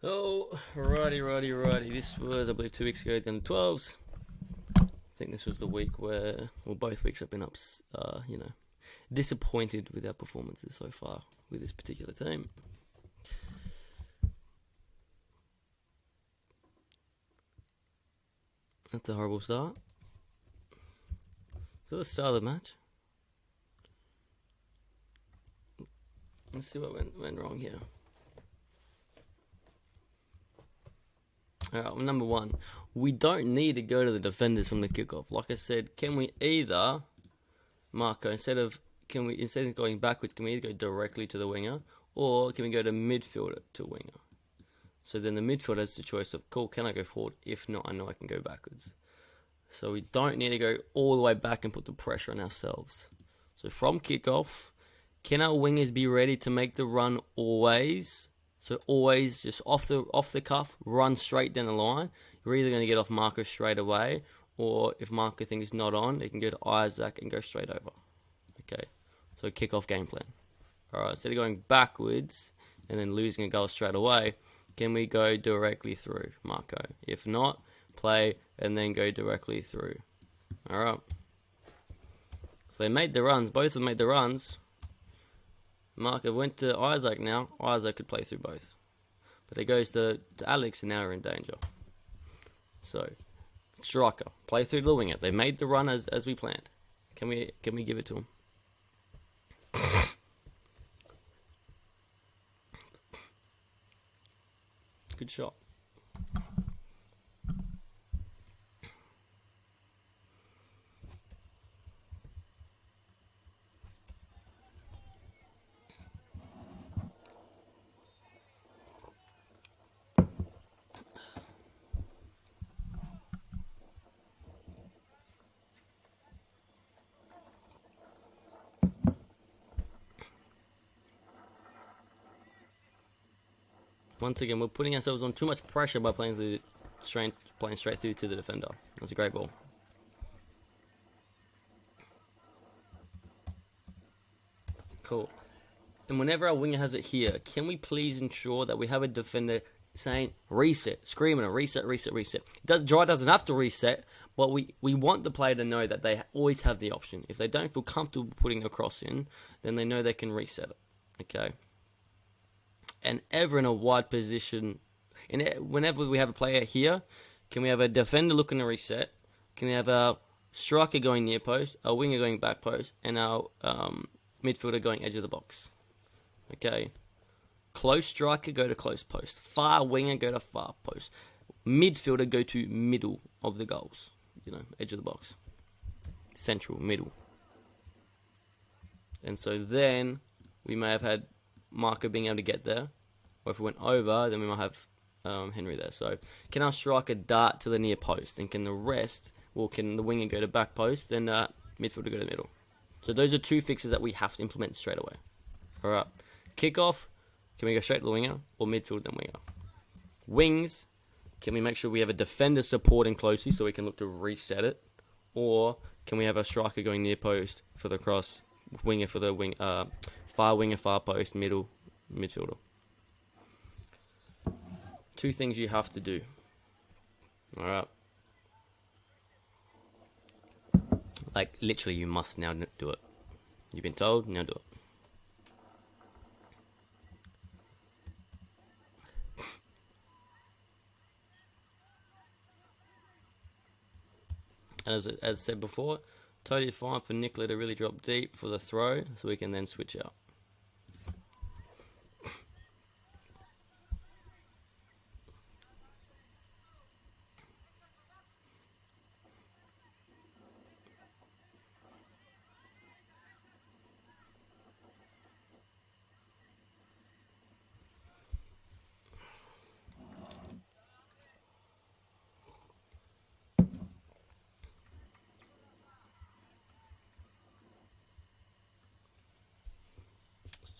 Oh, righty. This was, I believe, 2 weeks ago, then the 12s. I think this was the week where, well, both weeks have been disappointed with our performances so far with this particular team. That's a horrible start. So let's start the match. Let's see what went wrong here. Alright, well, number one, we don't need to go to the defenders from the kickoff. Like I said, can we either, Marco, instead of going backwards, can we either go directly to the winger, or can we go to midfielder to winger? So then the midfielder has the choice of, cool, can I go forward? If not, I know I can go backwards. So we don't need to go all the way back and put the pressure on ourselves. So from kickoff, can our wingers be ready to make the run always? So always just off the cuff, run straight down the line. You're either going to get off Marco straight away, or if Marco thinks he's not on, they can go to Isaac and go straight over. Okay, so kick-off game plan. Alright, instead of going backwards and then losing a goal straight away, can we go directly through Marco? If not, play and then go directly through. Alright. So they made the runs, both of them made the runs. Marco went to Isaac now. Isaac could play through both. But it goes to Alex, and now we're in danger. So, striker, play through the winger. They made the run as we planned. Can we give it to him? Good shot. Once again, we're putting ourselves on too much pressure by playing straight through to the defender. That's a great ball. Cool. And whenever our winger has it here, can we please ensure that we have a defender saying reset, screaming a reset. Dry doesn't have to reset, but we want the player to know that they always have the option. If they don't feel comfortable putting a cross in, then they know they can reset it. Okay. And ever in a wide position, whenever we have a player here, can we have a defender looking to reset? Can we have a striker going near post, a winger going back post, and our midfielder going edge of the box? Okay. Close striker, go to close post. Far winger, go to far post. Midfielder, go to middle of the goals. Edge of the box. Central, middle. And so then we may have had Marco being able to get there. Or if we went over, then we might have Henry there. So can our striker dart to the near post? And can the winger go to back post? Then midfielder go to the middle. So those are two fixes that we have to implement straight away. Alright. Kick-off. Can we go straight to the winger? Or midfield then winger? Wings. Can we make sure we have a defender supporting closely so we can look to reset it? Or can we have a striker going near post for the cross? Winger for the wing. Far winger, far post, middle, midfielder. Two things you have to do. Alright. Like, literally, you must now do it. You've been told, now do it. And as said before, totally fine for Nicola to really drop deep for the throw, so we can then switch out.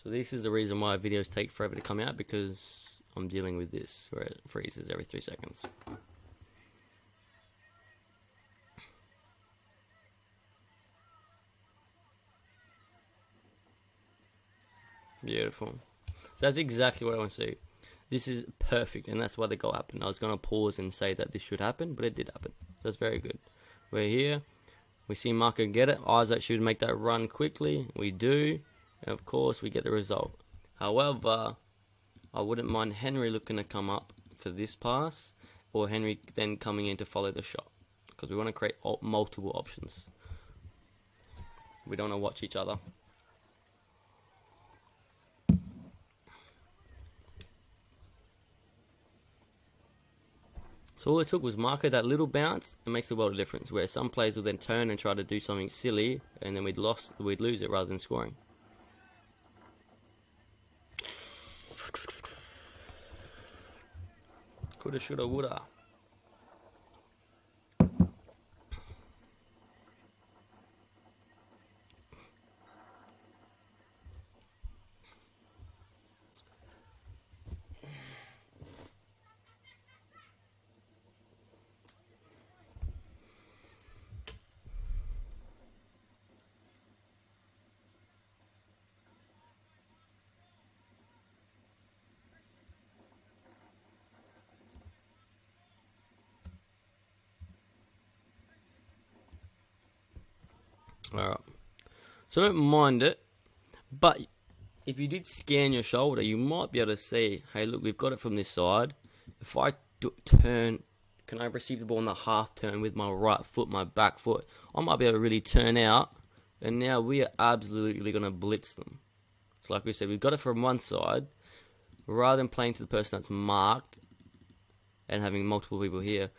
So this is the reason why videos take forever to come out, because I'm dealing with this where it freezes every 3 seconds. Beautiful. So that's exactly what I want to see. This is perfect, and that's why the goal happened. I was going to pause and say that this should happen, but it did happen. That's very good. We're here. We see Marco get it. Isaac should make that run quickly. We do. And of course, we get the result. However, I wouldn't mind Henry looking to come up for this pass, or Henry then coming in to follow the shot, because we want to create multiple options. We don't want to watch each other. So all it took was Marco, that little bounce. It makes a world of difference. Where some players will then turn and try to do something silly, and then we'd lose it rather than scoring. Coulda, shoulda, woulda. Alright, so I don't mind it, but if you did scan your shoulder, you might be able to see, hey look, we've got it from this side. If I turn, can I receive the ball in the half turn with my right foot, my back foot? I might be able to really turn out, and now we are absolutely going to blitz them. So like we said, we've got it from one side, rather than playing to the person that's marked and having multiple people here.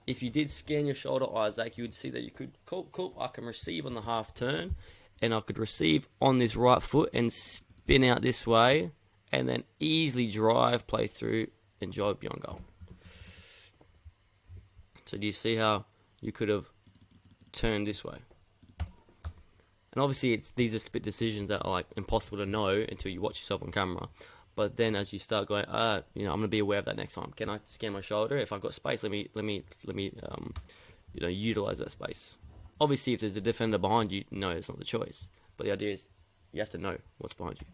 If you did scan your shoulder, Isaac, you would see that you could, cool, I can receive on the half turn, and I could receive on this right foot and spin out this way, and then easily drive, play through, and drive beyond goal. So do you see how you could have turned this way? And obviously, these are split decisions that are like impossible to know until you watch yourself on camera. But then, as you start going, I'm gonna be aware of that next time. Can I scan my shoulder? If I've got space, let me, utilize that space. Obviously, if there's a defender behind you, no, it's not the choice. But the idea is, you have to know what's behind you.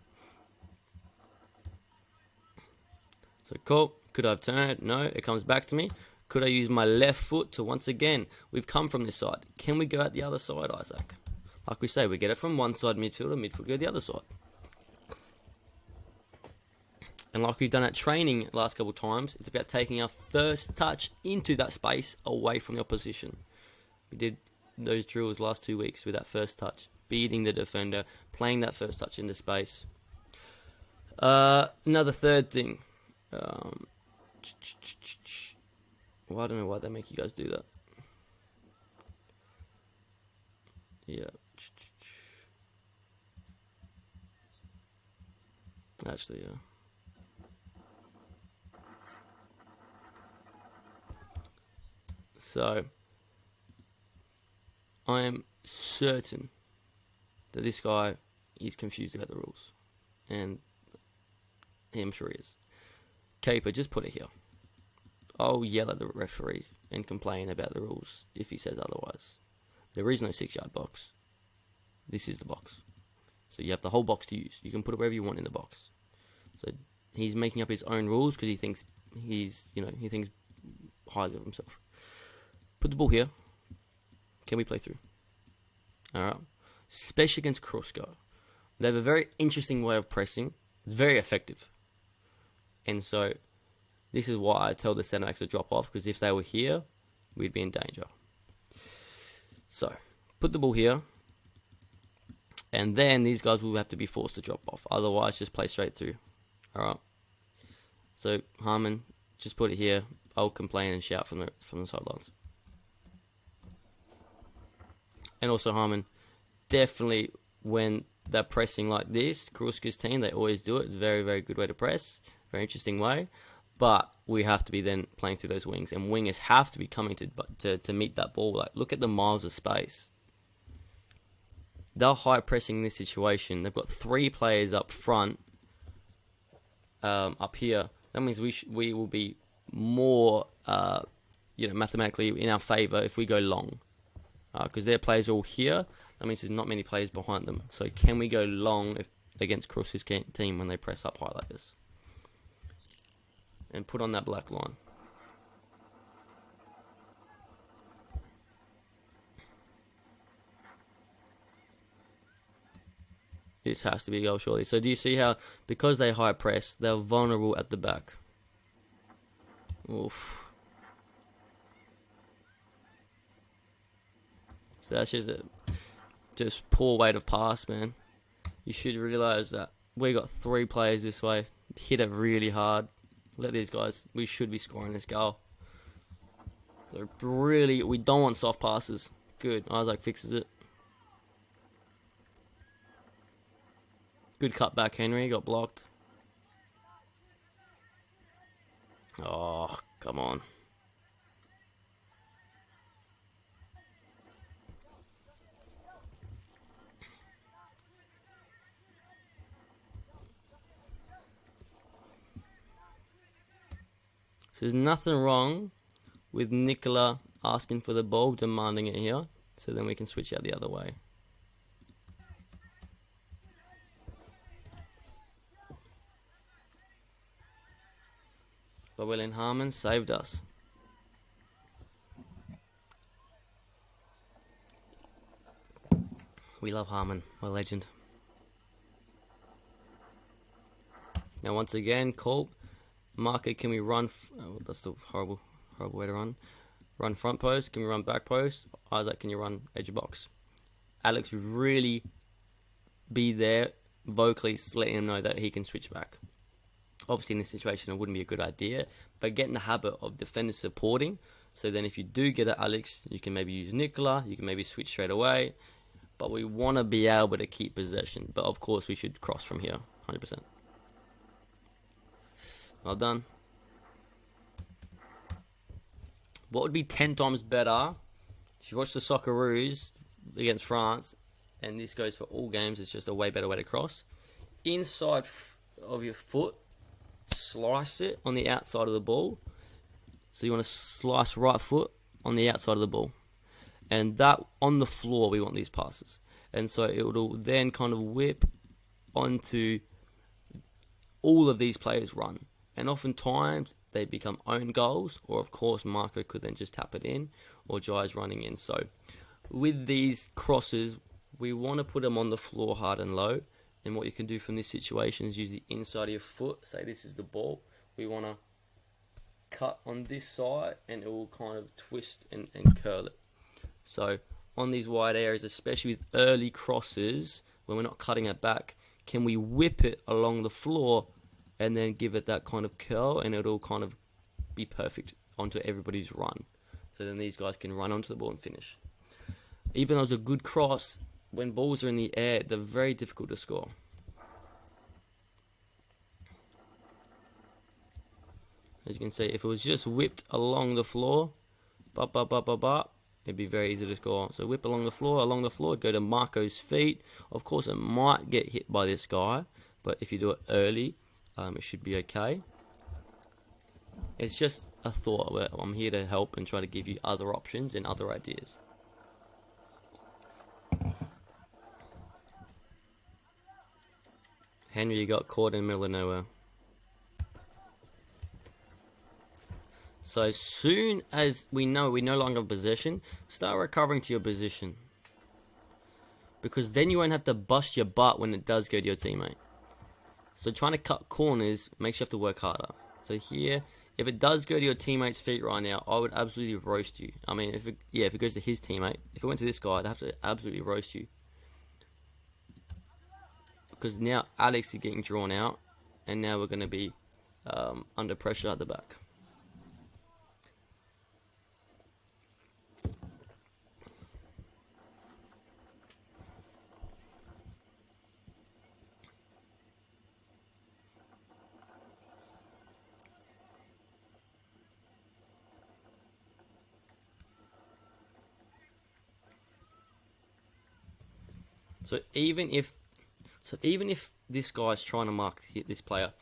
So cool. Could I have turned? No, it comes back to me. Could I use my left foot to, once again, we've come from this side. Can we go out the other side, Isaac? Like we say, we get it from one side midfielder, midfield go the other side. And like we've done at training the last couple of times, it's about taking our first touch into that space away from the opposition. We did those drills last 2 weeks with that first touch, beating the defender, playing that first touch into space. Another third thing. Well, I don't know why they make you guys do that. Yeah. Actually, yeah. So, I am certain that this guy is confused about the rules. And I'm sure he is. Keeper, just put it here. I'll yell at the referee and complain about the rules if he says otherwise. There is no 6-yard box. This is the box. So you have the whole box to use. You can put it wherever you want in the box. So he's making up his own rules because he thinks he thinks highly of himself. Put the ball here. Can we play through? Alright. Especially against Crusko. They have a very interesting way of pressing. It's very effective. And so, this is why I tell the centre backs to drop off, because if they were here, we'd be in danger. So, put the ball here. And then these guys will have to be forced to drop off. Otherwise, just play straight through. Alright. So, Harmon, just put it here. I'll complain and shout from the sidelines. And also, Harmon, definitely when they're pressing like this, Kruska's team, they always do it. It's a very, very good way to press. Very interesting way. But we have to be then playing through those wings. And wingers have to be coming to meet that ball. Like, look at the miles of space. They're high pressing in this situation. They've got 3 players up front, up here. That means we will be more, mathematically in our favour if we go long. Because their players are all here. That means there's not many players behind them. So can we go long against Kruska's team when they press up high like this? and put on that black line. This has to be a goal, surely. So do you see how, because they high press, they're vulnerable at the back? Oof. So that's just poor way to pass, man. You should realise that we got 3 players this way. Hit it really hard. Let these guys, we should be scoring this goal. So really, we don't want soft passes. Good. Isaac fixes it. Good cut back, Henry. Got blocked. Oh, come on. So there's nothing wrong with Nicola asking for the ball, demanding it here. So then we can switch out the other way. But William Harmon saved us. We love Harmon, a legend. Now once again, Colt, Marco, can we run? Oh, that's the horrible way to run. Run front post. Can we run back post? Isaac, can you run edge of box? Alex, really be there vocally, letting him know that he can switch back. Obviously, in this situation, it wouldn't be a good idea, but get in the habit of defenders supporting. So then if you do get at Alex, you can maybe use Nicola, you can maybe switch straight away. But we want to be able to keep possession. But of course, we should cross from here, 100%. Well done. What would be 10 times better if you watch the Socceroos against France, and this goes for all games, it's just a way better way to cross. Inside of your foot, slice it on the outside of the ball. So you want to slice right foot on the outside of the ball. And that, on the floor, we want these passes. And so it will then kind of whip onto all of these players' run. And oftentimes, they become own goals. Or, of course, Marco could then just tap it in. Or Jai's running in. So, with these crosses, we want to put them on the floor hard and low. And what you can do from this situation is use the inside of your foot. Say this is the ball. We want to cut on this side. And it will kind of twist and curl it. So, on these wide areas, especially with early crosses, when we're not cutting it back, can we whip it along the floor and then give it that kind of curl, and it'll kind of be perfect onto everybody's run. So then these guys can run onto the ball and finish. Even though it's a good cross, when balls are in the air, they're very difficult to score. As you can see, if it was just whipped along the floor, it'd be very easy to score. So whip along the floor, go to Marco's feet. Of course, it might get hit by this guy, but if you do it early, it should be okay. It's just a thought where I'm here to help and try to give you other options and other ideas. Henry got caught in the middle of nowhere. So as soon as we know we no longer have possession, start recovering to your position. Because then you won't have to bust your butt when it does go to your teammate. So trying to cut corners makes you have to work harder. So here, if it does go to your teammate's feet right now, I would absolutely roast you. I mean, if it goes to his teammate, if it went to this guy, I'd have to absolutely roast you. Because now Alex is getting drawn out, and now we're going to be under pressure at the back. So even if this guy's trying to mark hit this player,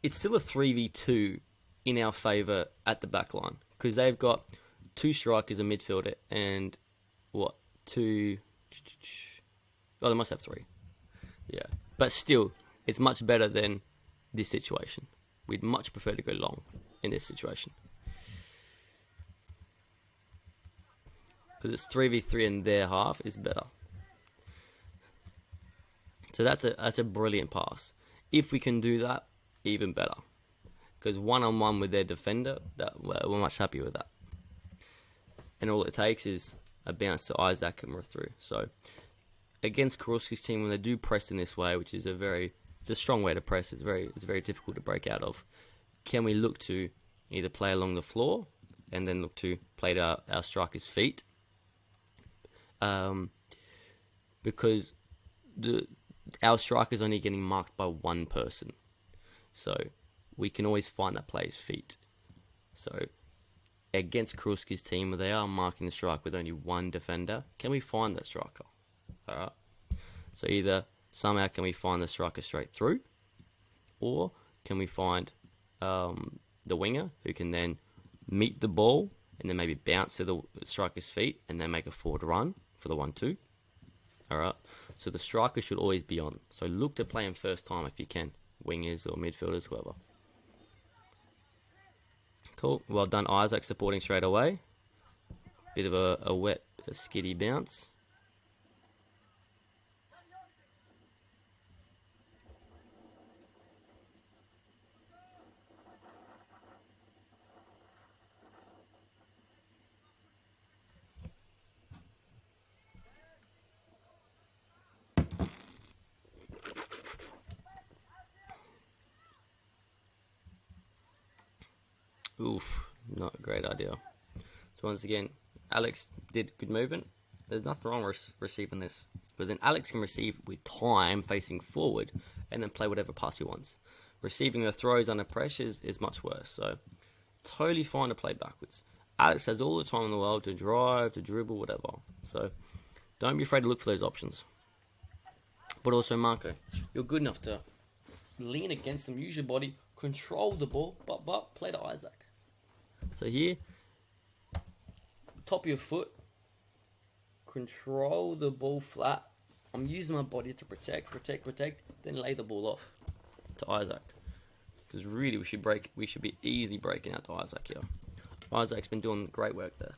it's still a 3v2 in our favour at the back line. Because they've got 2 strikers, a midfielder, and two... Oh, they must have 3. Yeah. But still, it's much better than this situation. We'd much prefer to go long in this situation. Because it's 3v3 in their half is better. So that's a brilliant pass. If we can do that, even better. Because one-on-one with their defender, we're much happier with that. And all it takes is a bounce to Isaac and we're through. So against Kurowski's team, when they do press in this way, which is it's a strong way to press, it's very difficult to break out of. Can we look to either play along the floor and then look to play to our striker's feet? Because our striker's only getting marked by one person. So we can always find that player's feet. So against Kurowski's team, where they are marking the striker with only one defender, can we find that striker? Alright. So either somehow can we find the striker straight through, or can we find the winger who can then meet the ball and then maybe bounce to the striker's feet and then make a forward run for the 1-2. Alright. So the striker should always be on. So look to play him first time if you can. Wingers or midfielders, whoever. Cool. Well done, Isaac, supporting straight away. Bit of a wet, skiddy bounce. Oof, not a great idea. So once again, Alex did good movement. There's nothing wrong with receiving this, because then Alex can receive with time facing forward and then play whatever pass he wants. Receiving the throws under pressure is much worse, so totally fine to play backwards. Alex has all the time in the world to drive, to dribble, whatever. So don't be afraid to look for those options. But also, Marco, you're good enough to lean against them, use your body, control the ball, but play to Isaac. So here, top of your foot, control the ball flat. I'm using my body to protect, then lay the ball off to Isaac. Because really we should be easily breaking out to Isaac here. Isaac's been doing great work there.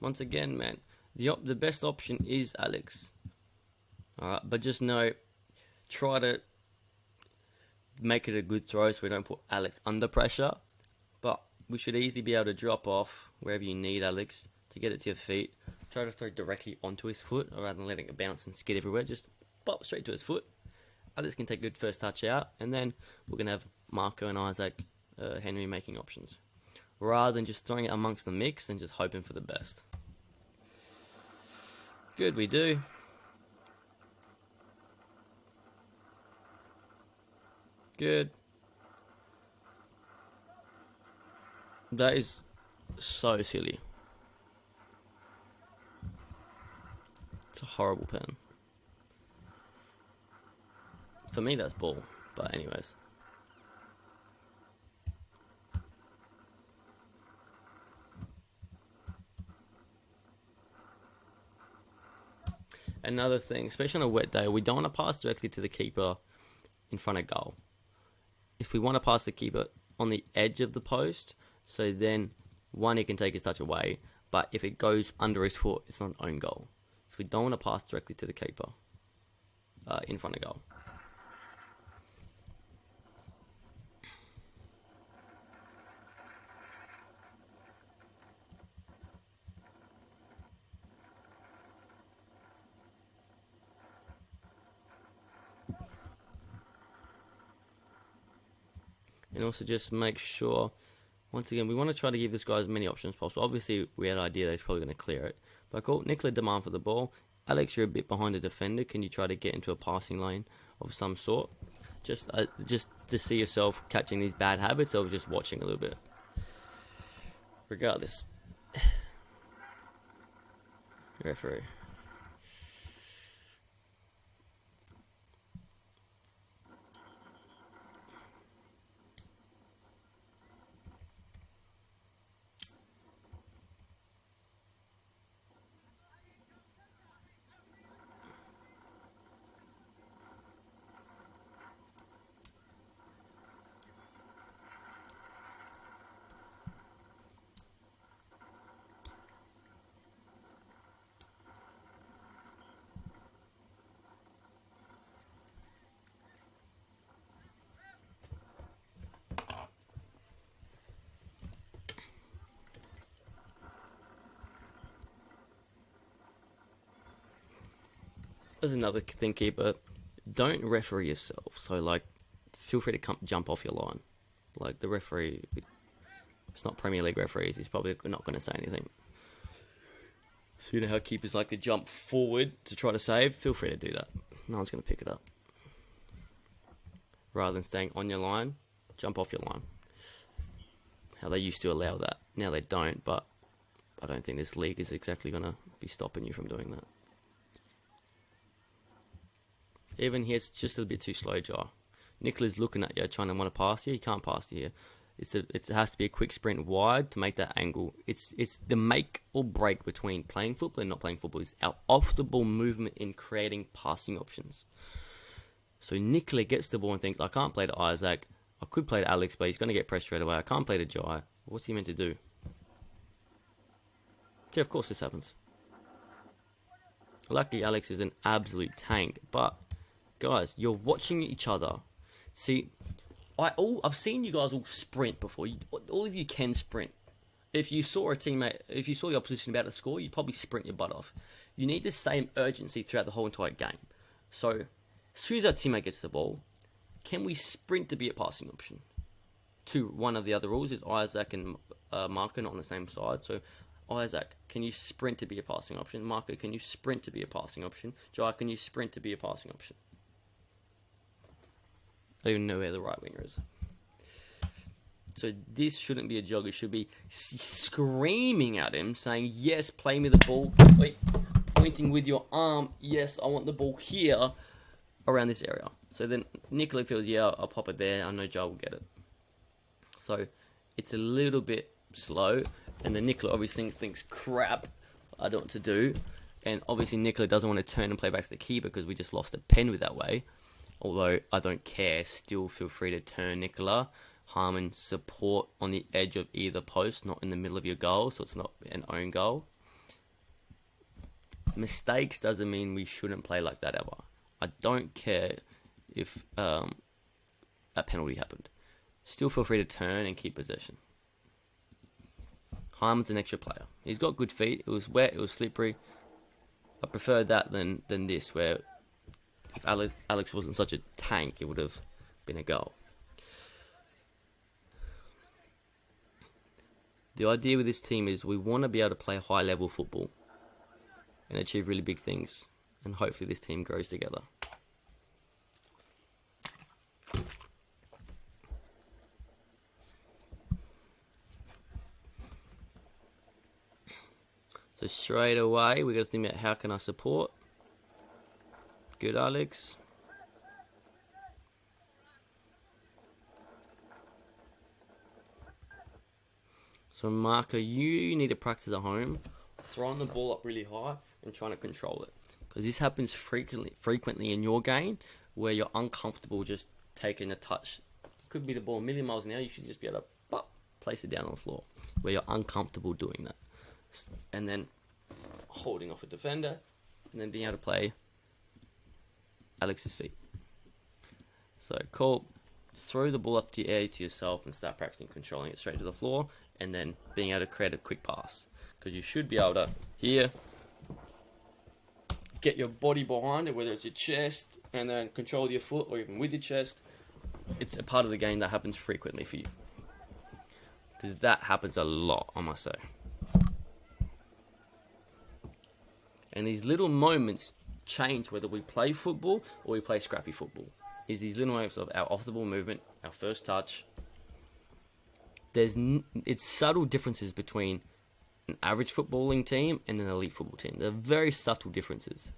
Once again, man, the best option is Alex. Alright, but just know, try to make it a good throw so we don't put Alex under pressure. But we should easily be able to drop off wherever you need Alex to get it to your feet. Try to throw directly onto his foot rather than letting it bounce and skid everywhere. Just pop straight to his foot. Alex can take a good first touch out, and then we're going to have Marco and Isaac Henry making options, rather than just throwing it amongst the mix and just hoping for the best. Good, we do. Good. That is so silly. It's a horrible pen. For me, that's ball. But anyways. Another thing, especially on a wet day, we don't want to pass directly to the keeper in front of goal. If we want to pass the keeper on the edge of the post, so then one, he can take his touch away, but if it goes under his foot, it's not an own goal. So we don't want to pass directly to the keeper in front of goal. And also just make sure, once again, we want to try to give this guy as many options as possible. Obviously, we had an idea that he's probably going to clear it. But cool, Nicola demand for the ball. Alex, you're a bit behind the defender. Can you try to get into a passing lane of some sort? just to see yourself catching these bad habits of just watching a little bit. Regardless, referee. There's another thing, keeper. Don't referee yourself. So, like, feel free to jump off your line. Like, the referee, it's not Premier League referees. He's probably not going to say anything. So, you know how keepers like to jump forward to try to save? Feel free to do that. No one's going to pick it up. Rather than staying on your line, jump off your line. How they used to allow that. Now they don't, but I don't think this league is exactly going to be stopping you from doing that. Even here, it's just a little bit too slow, Jar. Nicola's looking at you, trying to want to pass you. He can't pass you here. It has to be a quick sprint wide to make that angle. It's the make or break between playing football and not playing football. It's our off-the-ball movement in creating passing options. So Nicola gets the ball and thinks, I can't play to Isaac. I could play to Alex, but he's going to get pressed straight away. I can't play to Jai. What's he meant to do? Yeah, of course this happens. Luckily, Alex is an absolute tank, but guys, you're watching each other. See, I've seen you guys all sprint before. All of you can sprint. If you saw the opposition about to score, you'd probably sprint your butt off. You need the same urgency throughout the whole entire game. So, as soon as our teammate gets the ball, can we sprint to be a passing option? One of the other rules is Isaac and Marco not on the same side. So, Isaac, can you sprint to be a passing option? Marco, can you sprint to be a passing option? Jai, can you sprint to be a passing option? I don't even know where the right winger is. So this shouldn't be a jog. It should be screaming at him, saying, yes, play me the ball. Wait, pointing with your arm, yes, I want the ball here, around this area. So then Nicola feels, yeah, I'll pop it there. I know Joe will get it. So it's a little bit slow. And then Nicola obviously thinks, crap, I don't know what to do. And obviously Nicola doesn't want to turn and play back to the keeper because we just lost a pen with that way. Although I don't care, still feel free to turn Nicola. Harmon, support on the edge of either post, not in the middle of your goal, so it's not an own goal. Mistakes doesn't mean we shouldn't play like that ever. I don't care if a penalty happened. Still feel free to turn and keep possession. Harmon's an extra player. He's got good feet. It was wet, it was slippery. I prefer that than this, where if Alex wasn't such a tank, it would have been a goal. The idea with this team is we want to be able to play high-level football and achieve really big things. And hopefully this team grows together. So straight away, we've got to think about how can I support. Good, Alex. So Marco, you need to practice at home, throwing the ball up really high and trying to control it. Because this happens frequently in your game, where you're uncomfortable just taking a touch. Could be the ball a million miles an hour, you should just be able to place it down on the floor, where you're uncomfortable doing that. And then holding off a defender, and then being able to play Alex's feet. So cool. Throw the ball up to the air to yourself and start practicing controlling it straight to the floor, and then being able to create a quick pass. Because you should be able to, here, get your body behind it, whether it's your chest, and then control your foot, or even with your chest. It's a part of the game that happens frequently for you. Because that happens a lot, I must say. And these little moments change whether we play football or we play scrappy football. is these little moments of our off the ball movement, our first touch. It's subtle differences between an average footballing team and an elite football team. They're very subtle differences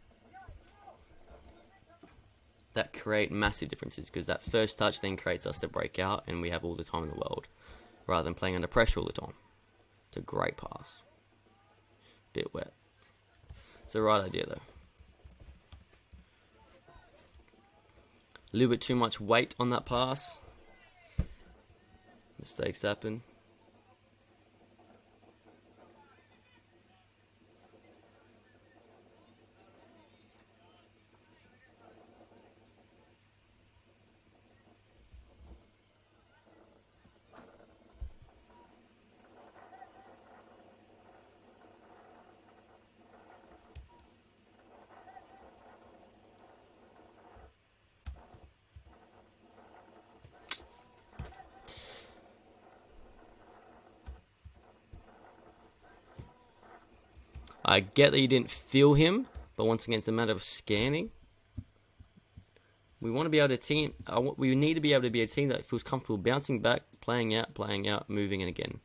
that create massive differences, because that first touch then creates us to break out and we have all the time in the world, rather than playing under pressure all the time. It's a great pass. Bit wet. It's the right idea though. A little bit too much weight on that pass. Mistakes happen. I get that you didn't feel him, but once again, it's a matter of scanning. We want to be able to we need to be able to be a team that feels comfortable bouncing back, playing out, moving in again.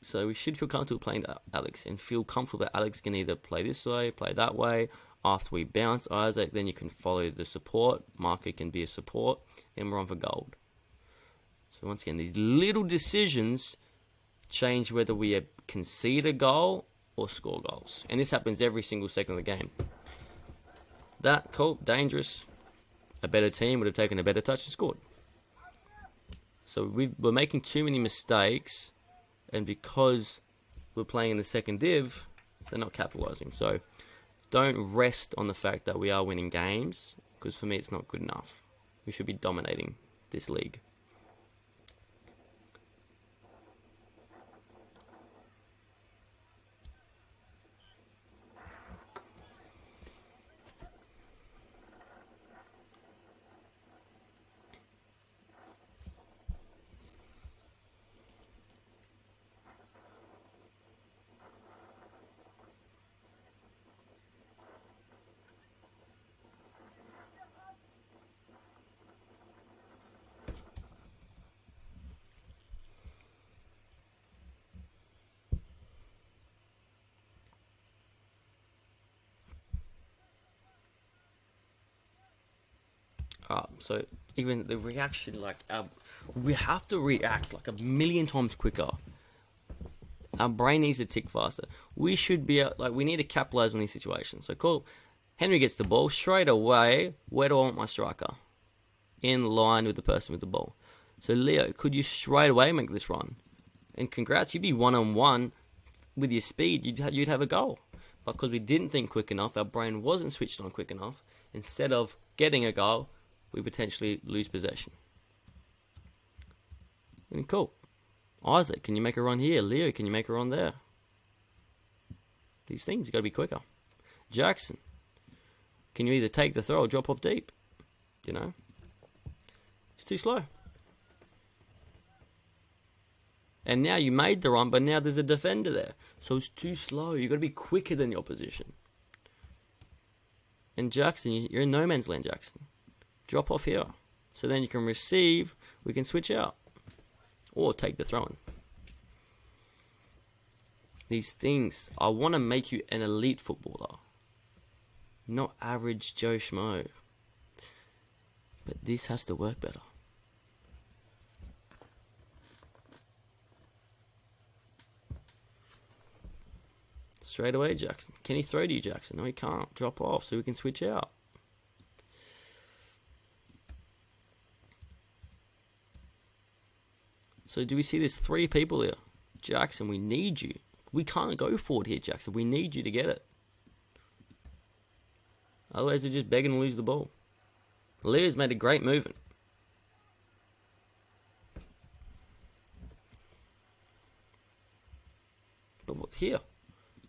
So we should feel comfortable playing to Alex and feel comfortable that Alex can either play this way, play that way. After we bounce Isaac, then you can follow the support. Marco can be a support, and we're on for gold. So once again, these little decisions change whether we concede a goal or score goals. And this happens every single second of the game. That, cool, dangerous. A better team would have taken a better touch and scored. So we're making too many mistakes, and because we're playing in the second div, they're not capitalising. So don't rest on the fact that we are winning games, because for me it's not good enough. We should be dominating this league. So even the reaction, we have to react like a million times quicker. Our brain needs to tick faster. We should be we need to capitalize on these situations. So cool, Henry gets the ball straight away. Where do I want my striker? In line with the person with the ball. So Leo, could you straight away make this run? And congrats, you'd be 1-on-1 with your speed. You'd have a goal. But because we didn't think quick enough, our brain wasn't switched on quick enough. Instead of getting a goal, we potentially lose possession. And cool. Isaac, can you make a run here? Leo, can you make a run there? These things, you got to be quicker. Jackson, can you either take the throw or drop off deep? You know? It's too slow. And now you made the run, but now there's a defender there. So it's too slow. You've got to be quicker than the opposition. And Jackson, you're in no man's land, Jackson. Drop off here. So then you can receive, we can switch out. Or take the throw in. These things, I want to make you an elite footballer. Not average Joe Schmo. But this has to work better. Straight away, Jackson. Can he throw to you, Jackson? No, he can't. Drop off so we can switch out. So do we see there's 3 people here? Jackson, we need you. We can't go forward here, Jackson. We need you to get it. Otherwise, we're just begging to lose the ball. Leo's made a great movement. But what's here?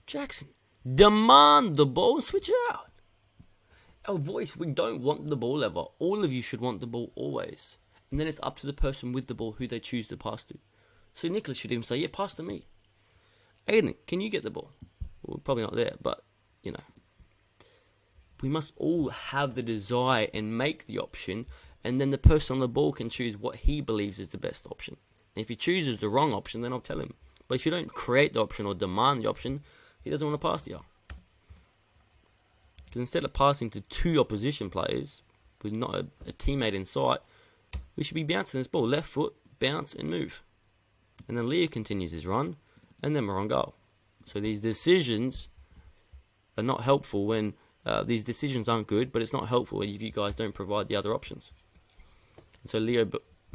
Jackson, demand the ball and switch out. Our voice, we don't want the ball ever. All of you should want the ball always. And then it's up to the person with the ball who they choose to pass to. So Nicholas should even say, yeah, pass to me. Aiden, can you get the ball? Well, we're probably not there, but, you know. we must all have the desire and make the option, and then the person on the ball can choose what he believes is the best option. And if he chooses the wrong option, then I'll tell him. But if you don't create the option or demand the option, he doesn't want to pass to you. Because instead of passing to two opposition players with not a teammate in sight, we should be bouncing this ball. Left foot, bounce and move. And then Leo continues his run, and then we're on goal. So these decisions are not helpful when these decisions aren't good, but it's not helpful if you guys don't provide the other options. And so Leo,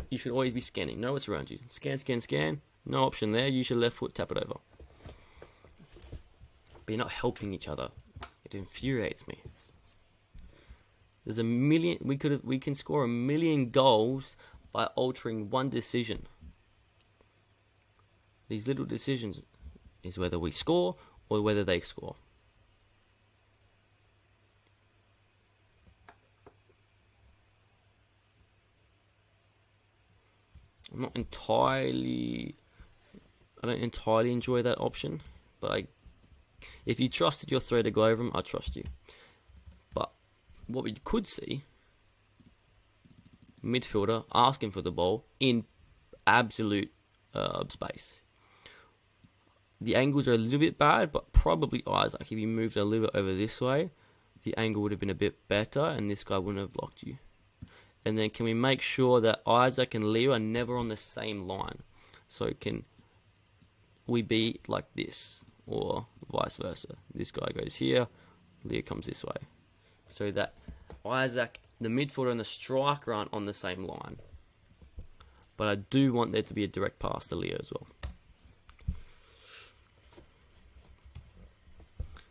you should always be scanning. Know what's around you. Scan, scan, scan. No option there. Use your left foot, tap it over. But you're not helping each other. It infuriates me. There's a million. We can score 1 million goals by altering one decision. These little decisions is whether we score or whether they score. I don't entirely enjoy that option, but if you trusted your thread to go over them, I trust you. But what we could see, midfielder asking for the ball in absolute space. The angles are a little bit bad, but probably Isaac, if you moved a little bit over this way, the angle would have been a bit better, and this guy wouldn't have blocked you. And then can we make sure that Isaac and Leo are never on the same line? So can we be like this, or vice versa? This guy goes here, Leo comes this way. So that Isaac, the midfielder and the striker aren't on the same line. But I do want there to be a direct pass to Leo as well.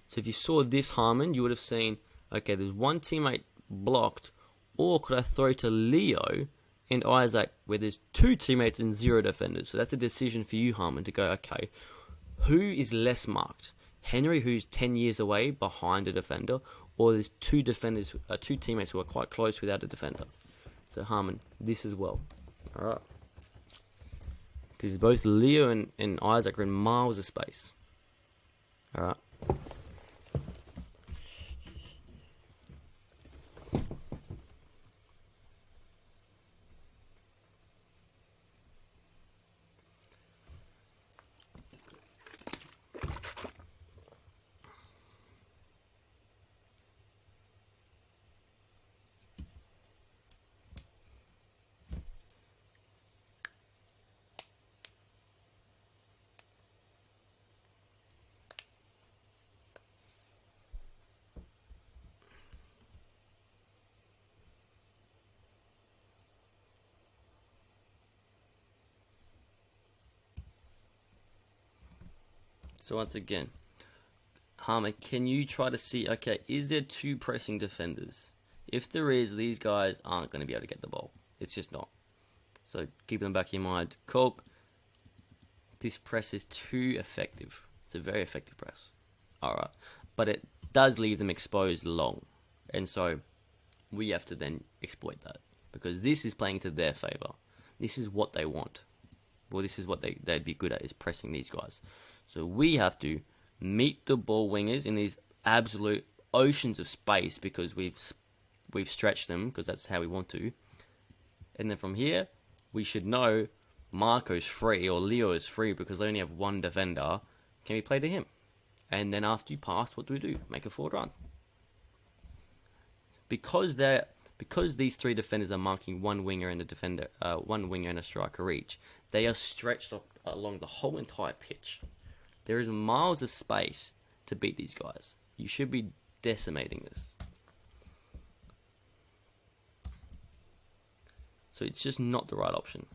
So if you saw this Harmon, you would have seen, okay, there's one teammate blocked, or could I throw to Leo and Isaac where there's two teammates and 0 defenders? So that's a decision for you, Harmon, to go, okay, who is less marked? Henry, who's 10 years away behind a defender, or there's two teammates who are quite close without a defender? So Harmon, this as well. Alright. Because both Leo and Isaac are in miles of space. Alright. So once again, Harmon, can you try to see, okay, is there two pressing defenders? If there is, these guys aren't going to be able to get the ball. It's just not. So keep them back in your mind. Cope, this press is too effective. It's a very effective press. Alright. But it does leave them exposed long. And so we have to then exploit that. Because this is playing to their favour. This is what they want. Well, this is what they'd be good at, is pressing these guys. So we have to meet the ball wingers in these absolute oceans of space because we've stretched them, because that's how we want to. And then from here, we should know Marco's free or Leo is free because they only have one defender. Can we play to him? And then after you pass, what do? Make a forward run. Because these three defenders are marking one winger and a striker each, they are stretched along the whole entire pitch. There is miles of space to beat these guys. You should be decimating this. So it's just not the right option.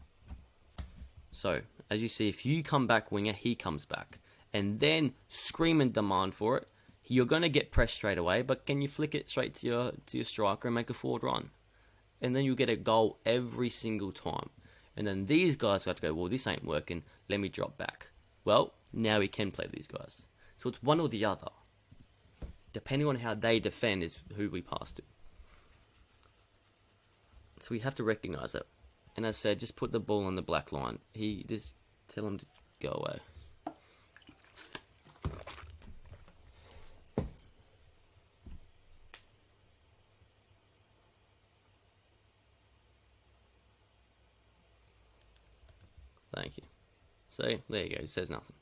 So, as you see, if you come back winger, he comes back. And then scream and demand for it. You're going to get pressed straight away, but can you flick it straight to your striker and make a forward run? And then you'll get a goal every single time. And then these guys have to go, well, this ain't working, let me drop back. Well, now we can play these guys. So it's one or the other. Depending on how they defend is who we pass to. So we have to recognise that. And as I said, just put the ball on the black line. Just tell him to go away. Thank you. See, there you go. It says nothing.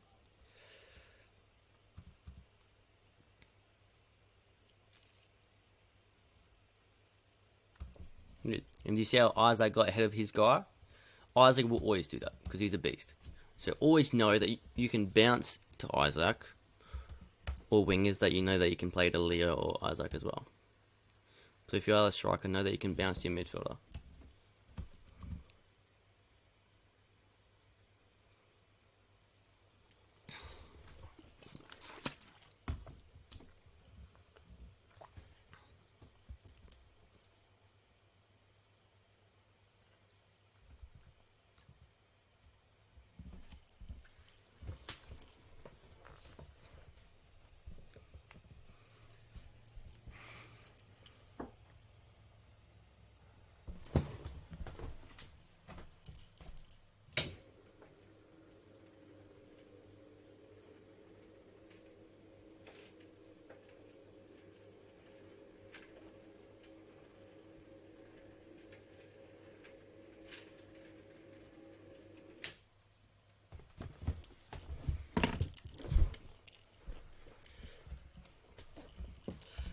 And you see how Isaac got ahead of his guy? Isaac will always do that because he's a beast. So always know that you can bounce to Isaac, or wingers that you know that you can play to Leo or Isaac as well. So if you are a striker, know that you can bounce to your midfielder.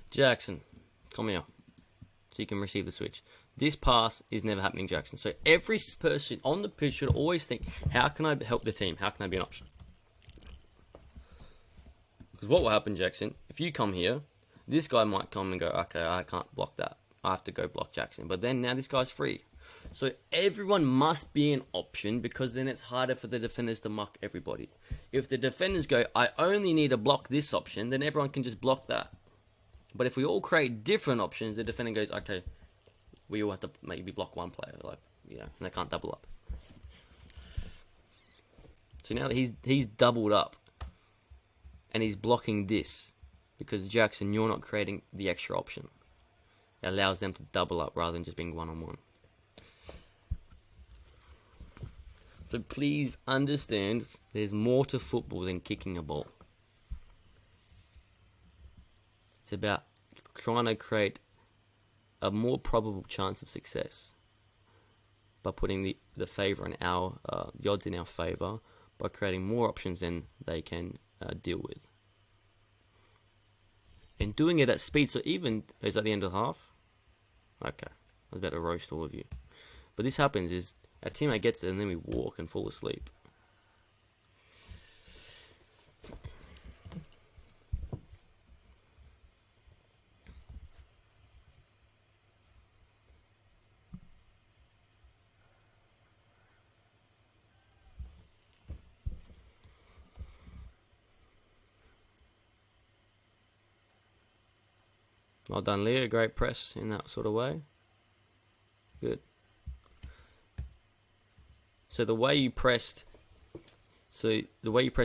Jackson, come here, so you can receive the switch. This pass is never happening, Jackson. So every person on the pitch should always think, how can I help the team? How can I be an option? Because what will happen, Jackson, if you come here, this guy might come and go, okay, I can't block that. I have to go block Jackson. But then now this guy's free. So everyone must be an option, because then it's harder for the defenders to muck everybody. If the defenders go, I only need to block this option, then everyone can just block that. But if we all create different options, the defender goes, okay, we all have to maybe block one player, and they can't double up. So now that he's doubled up, and he's blocking this, because Jackson, you're not creating the extra option. It allows them to double up rather than just being one-on-one. So please understand, there's more to football than kicking a ball. It's about trying to create a more probable chance of success by putting the favour in the odds in our favour, by creating more options than they can deal with. And doing it at speed, so even, is that the end of the half? Okay, I was about to roast all of you. But this happens is, our teammate gets it and then we walk and fall asleep. Well done, Leo. Great press in that sort of way. Good. So the way you pressed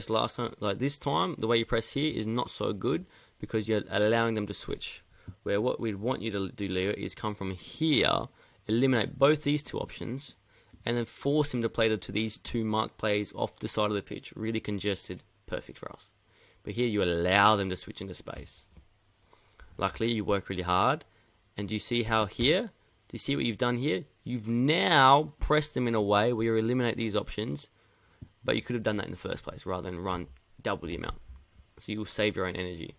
last time, like this time, the way you press here is not so good, because you're allowing them to switch. Where what we'd want you to do, Leo, is come from here, eliminate both these two options, and then force him to play to these two marked players off the side of the pitch. Really congested. Perfect for us. But here you allow them to switch into space. Luckily, you work really hard. And do you see how here? Do you see what you've done here? You've now pressed them in a way where you eliminate these options, but you could have done that in the first place rather than run double the amount. So you'll save your own energy.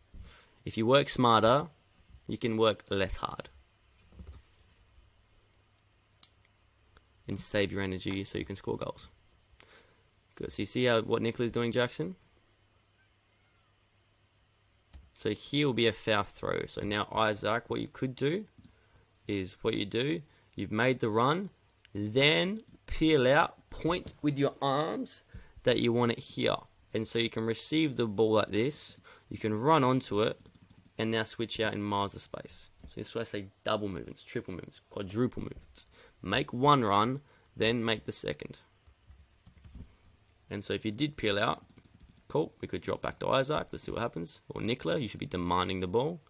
If you work smarter, you can work less hard. And save your energy so you can score goals. Good. So you see what Nicola's doing, Jackson? So here will be a foul throw. So now Isaac, what you could do is you've made the run, then peel out, point with your arms that you want it here. And so you can receive the ball like this, you can run onto it, and now switch out in miles of space. So this is why I say double movements, triple movements, quadruple movements. Make one run, then make the second. And so if you did peel out, cool, we could drop back to Isaac, let's see what happens. Or Nicola, you should be demanding the ball.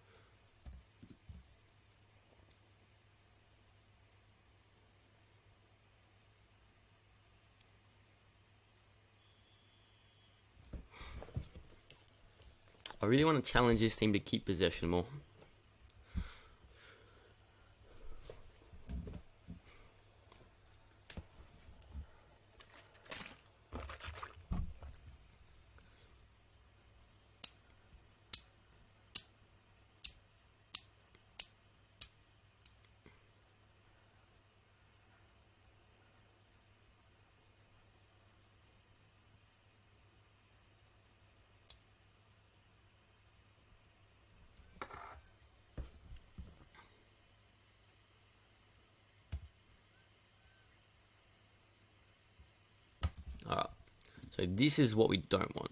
I really want to challenge this team to keep possession more. So this is what we don't want.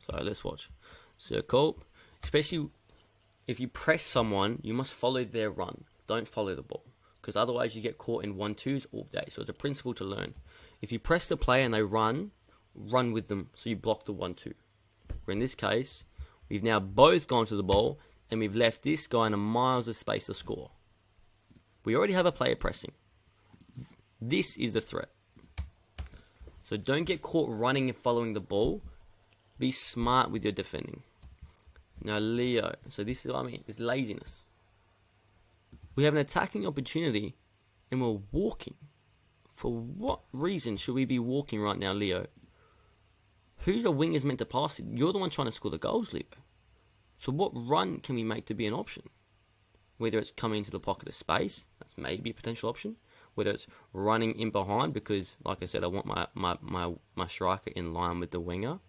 So let's watch. So cool. Especially if you press someone, you must follow their run. Don't follow the ball. Because otherwise you get caught in 1-2s all day. So it's a principle to learn. If you press the player and they run with them. So you block the 1-2. Where in this case, we've now both gone to the ball and we've left this guy in a miles of space to score. We already have a player pressing. This is the threat. So don't get caught running and following the ball. Be smart with your defending. Now Leo, so this is what I mean, it's laziness. We have an attacking opportunity and we're walking. For what reason should we be walking right now, Leo? Who the wing is meant to pass to? You're the one trying to score the goals, Leo. So what run can we make to be an option? Whether it's coming into the pocket of space, that's maybe a potential option. Whether it's running in behind, because like I said, I want my striker in line with the winger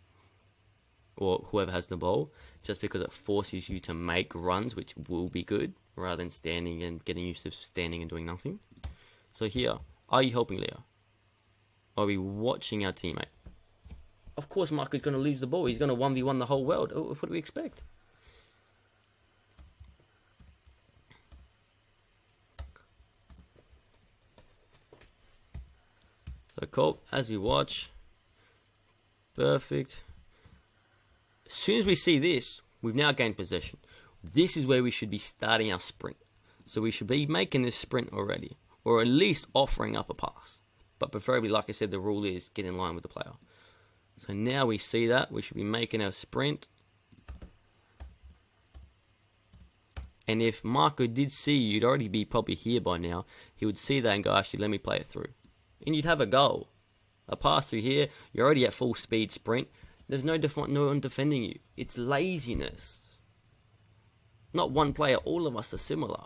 or whoever has the ball, just because it forces you to make runs, which will be good, rather than standing and getting used to standing and doing nothing. So here, are you helping Leo? Are we watching our teammate? Of course, Marco's going to lose the ball. He's going to 1v1 the whole world. What do we expect? So cool. As we watch, perfect. As soon as we see this, we've now gained possession. This is where we should be starting our sprint. So we should be making this sprint already, or at least offering up a pass. But preferably, like I said, the rule is get in line with the player. So now we see that, we should be making our sprint. And if Marco did see you, you'd already be probably here by now. He would see that and go, actually, let me play it through. And you'd have a goal. A pass through here, you're already at full speed sprint. There's no one defending you. It's laziness. Not one player, all of us are similar.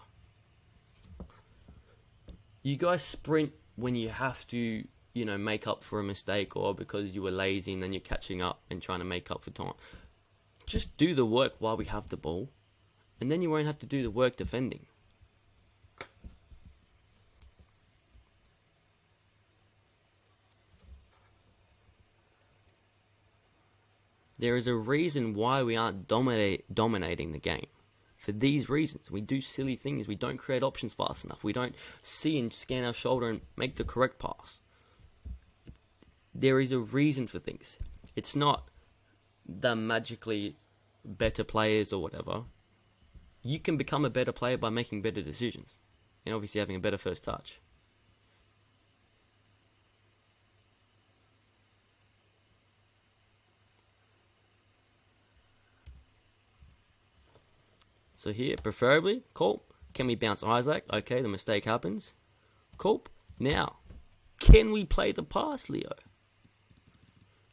You guys sprint when you have to, make up for a mistake, or because you were lazy and then you're catching up and trying to make up for time. Just do the work while we have the ball, and then you won't have to do the work defending. There is a reason why we aren't dominating the game. For these reasons, we do silly things. We don't create options fast enough. We don't see and scan our shoulder and make the correct pass. There is a reason for things. It's not the magically better players or whatever. You can become a better player by making better decisions. And obviously having a better first touch. So here, preferably, cool. Can we bounce Isaac? Okay, the mistake happens. Cool. Now, can we play the pass, Leo?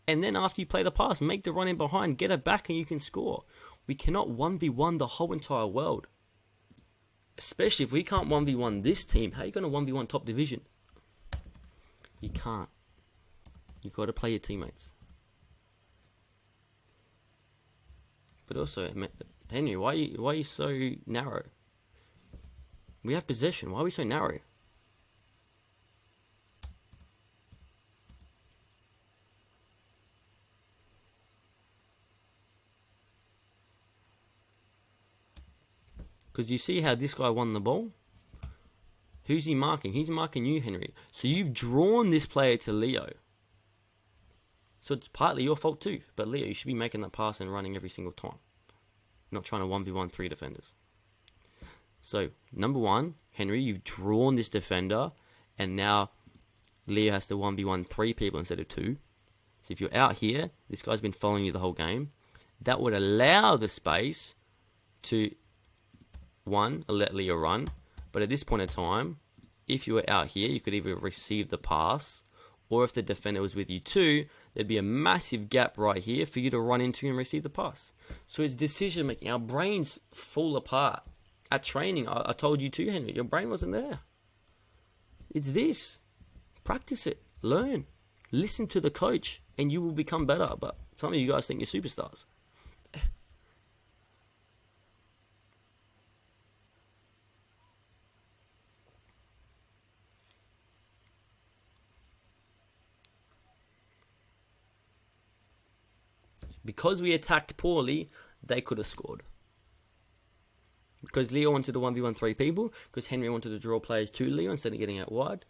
And then after you play the pass, make the run in behind, get it back and you can score. We cannot 1v1 the whole entire world. Especially if we can't 1v1 this team, how are you going to 1v1 top division? You can't. You've got to play your teammates. But also, Henry, why are you so narrow? We have possession. Why are we so narrow? Because you see how this guy won the ball? Who's he marking? He's marking you, Henry. So you've drawn this player to Leo. So it's partly your fault too. But Leo, you should be making that pass and running every single time. Not trying to 1v1 3 defenders. So, number one, Henry, you've drawn this defender. And now Leo has to 1v1 3 people instead of 2. So if you're out here, this guy's been following you the whole game. That would allow the space to... One, let Leo run. But at this point in time, if you were out here, you could either receive the pass, or if the defender was with you too, there'd be a massive gap right here for you to run into and receive the pass. So it's decision making. Our brains fall apart. At training, I told you too, Henry, your brain wasn't there. It's this. Practice it. Learn. Listen to the coach, and you will become better. But some of you guys think you're superstars. Because we attacked poorly, they could have scored. Because Leo wanted to 1v1 3 people, because Henry wanted to draw players to Leo instead of getting out wide.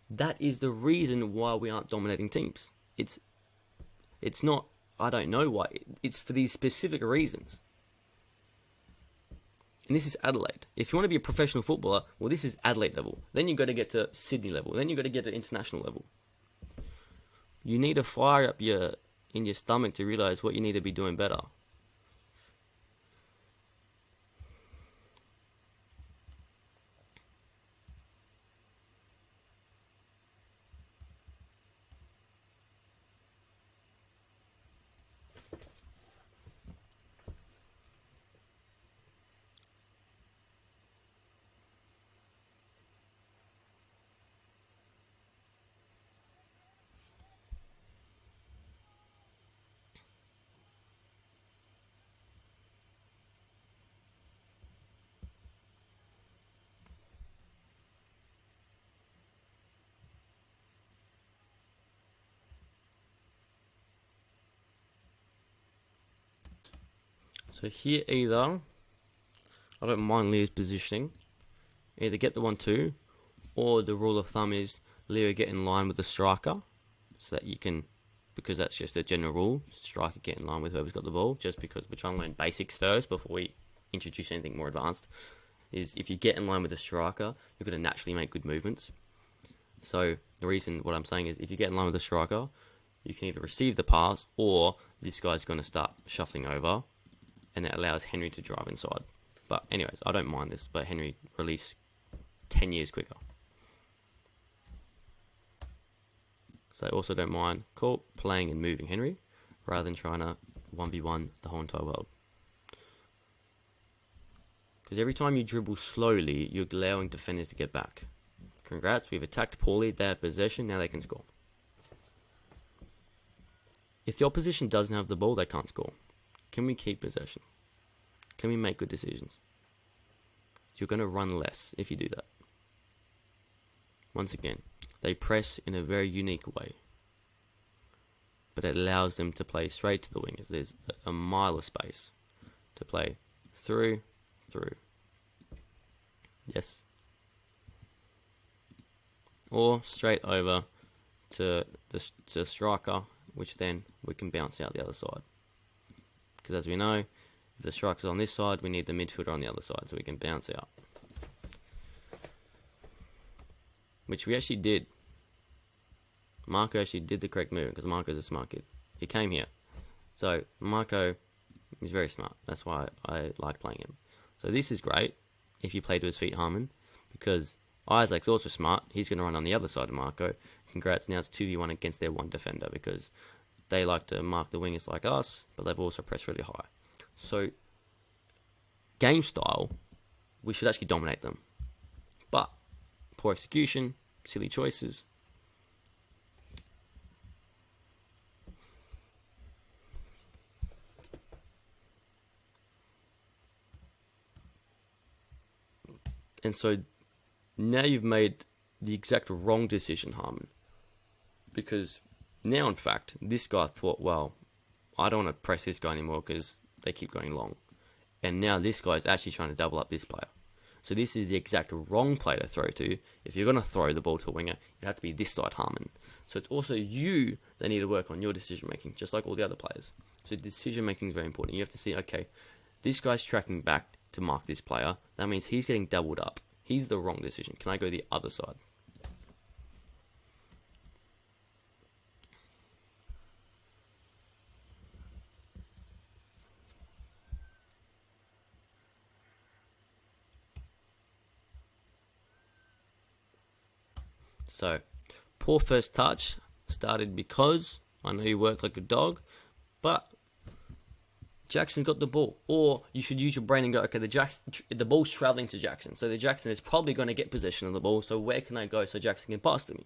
That is the reason why we aren't dominating teams. It's not, I don't know why, it's for these specific reasons. And this is Adelaide. If you want to be a professional footballer, well, this is Adelaide level. Then you've got to get to Sydney level. Then you've got to get to international level. You need to fire up in your stomach to realise what you need to be doing better. So here either, I don't mind Leo's positioning, either get the 1-2, or the rule of thumb is Leo get in line with the striker, so that you can, because that's just a general rule, striker get in line with whoever's got the ball, just because we're trying to learn basics first before we introduce anything more advanced, is if you get in line with the striker, you're going to naturally make good movements. So the reason, what I'm saying is, if you get in line with the striker, you can either receive the pass, or this guy's going to start shuffling over, and that allows Henry to drive inside. But anyways, I don't mind this, but Henry release 10 years quicker. So I also don't mind playing and moving Henry, rather than trying to 1v1 the whole entire world. Because every time you dribble slowly, you're allowing defenders to get back. Congrats, we've attacked poorly, they have possession, now they can score. If the opposition doesn't have the ball, they can't score. Can we keep possession? Can we make good decisions? You're going to run less if you do that. Once again, they press in a very unique way, but it allows them to play straight to the wingers. There's a mile of space to play through. Yes. Or straight over to the striker, which then we can bounce out the other side. Because as we know, if the striker's on this side, we need the midfielder on the other side so we can bounce out. Which we actually did. Marco actually did the correct move because Marco's a smart kid. He came here. So Marco is very smart. That's why I like playing him. So this is great if you play to his feet, Harmon, because Isaac's also smart. He's going to run on the other side of Marco. Congrats, now it's 2v1 against their one defender because they like to mark the wingers like us, but they've also pressed really high. So, game style, we should actually dominate them. But, poor execution, silly choices. And so, now you've made the exact wrong decision, Harmon. Because now, in fact, this guy thought, well, I don't want to press this guy anymore because they keep going long. And now this guy is actually trying to double up this player. So this is the exact wrong player to throw to. If you're going to throw the ball to a winger, you have to be this side, Harmon. So it's also you that need to work on your decision making, just like all the other players. So decision making is very important. You have to see, okay, this guy's tracking back to mark this player. That means he's getting doubled up. He's the wrong decision. Can I go the other side? So, poor first touch started because I know you worked like a dog, but Jackson got the ball. Or you should use your brain and go, okay, the ball's traveling to Jackson. So the Jackson is probably going to get possession of the ball. So where can I go so Jackson can pass to me?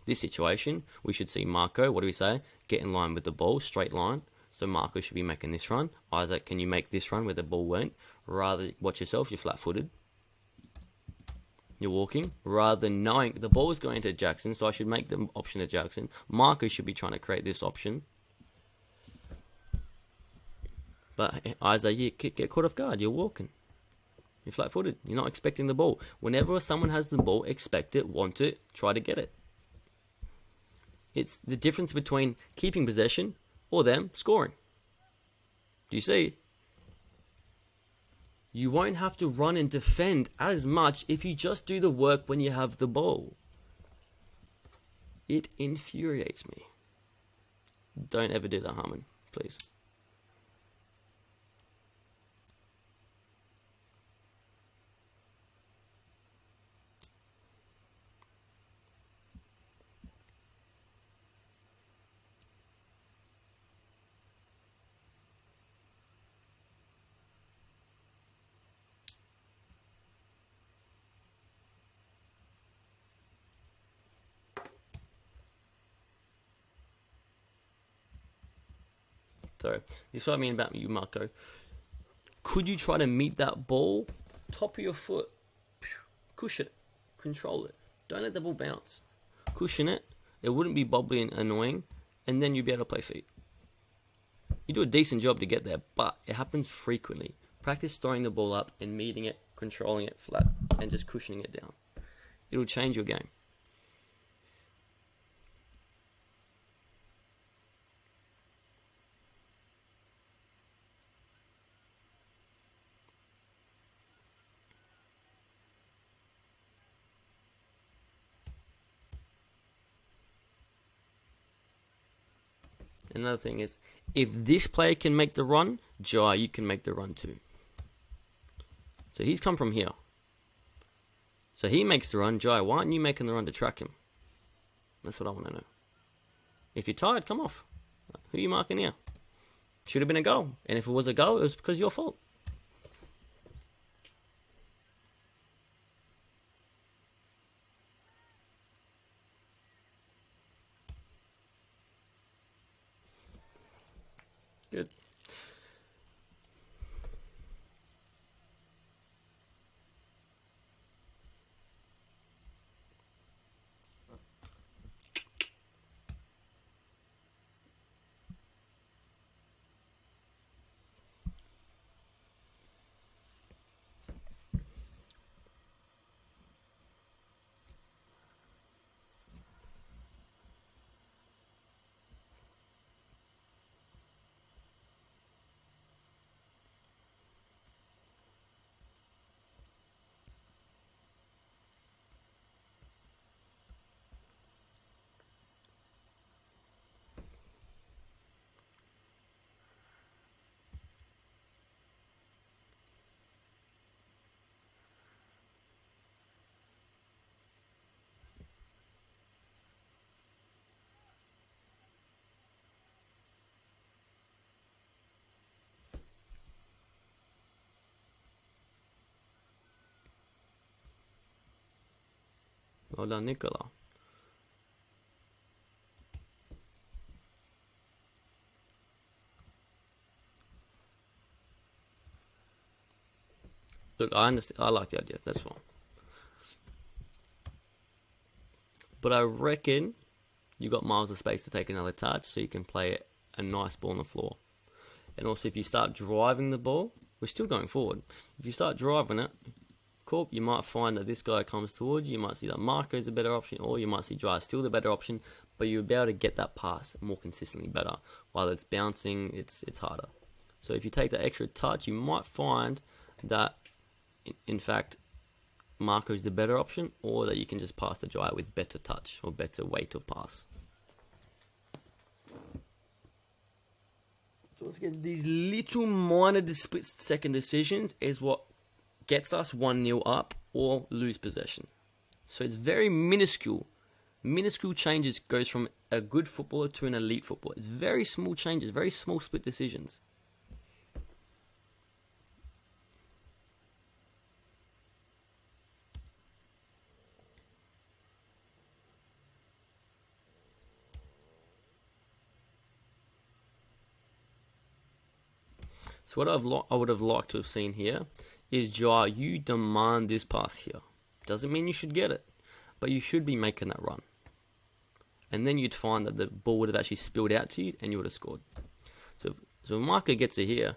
This situation, we should see Marco, what do we say? Get in line with the ball, straight line. So Marco should be making this run. Isaac, can you make this run where the ball went? Rather, watch yourself, you're flat-footed. You're walking, rather than knowing the ball is going to Jackson, so I should make the option to Jackson. Marco should be trying to create this option. But Isaac, you get caught off guard. You're walking. You're flat-footed. You're not expecting the ball. Whenever someone has the ball, expect it, want it, try to get it. It's the difference between keeping possession or them scoring. Do you see? You won't have to run and defend as much if you just do the work when you have the ball. It infuriates me. Don't ever do that, Harmon, please. Sorry, this is what I mean about you, Marco. Could you try to meet that ball? Top of your foot. Cushion it. Control it. Don't let the ball bounce. Cushion it. It wouldn't be bobbly and annoying. And then you'd be able to play feet. You do a decent job to get there, but it happens frequently. Practice throwing the ball up and meeting it, controlling it flat, and just cushioning it down. It'll change your game. Another thing is, if this player can make the run, Jai, you can make the run too. So he's come from here. So he makes the run. Jai, why aren't you making the run to track him? That's what I want to know. If you're tired, come off. Who are you marking here? Should have been a goal. And if it was a goal, it was because of your fault. Good. Well done, Nicola. Look, I understand. I like the idea. That's fine. But I reckon you got miles of space to take another touch, so you can play a nice ball on the floor. And also, if you start driving the ball, we're still going forward. If you start driving it, cool, you might find that this guy comes towards you. You might see that Marco is a better option, or you might see Dry still the better option. But you'll be able to get that pass more consistently better. While it's bouncing, it's harder. So if you take that extra touch, you might find that, in fact, Marco's the better option, or that you can just pass the Dry with better touch or better weight of pass. So once again, these little minor split-second decisions is what gets us 1-0 up or lose possession. So it's very minuscule. Minuscule changes goes from a good footballer to an elite footballer. It's very small changes, very small split decisions. So what I would have liked to have seen here is, Jai, you demand this pass here. Doesn't mean you should get it, but you should be making that run. And then you'd find that the ball would have actually spilled out to you and you would have scored. So when Marco gets it here,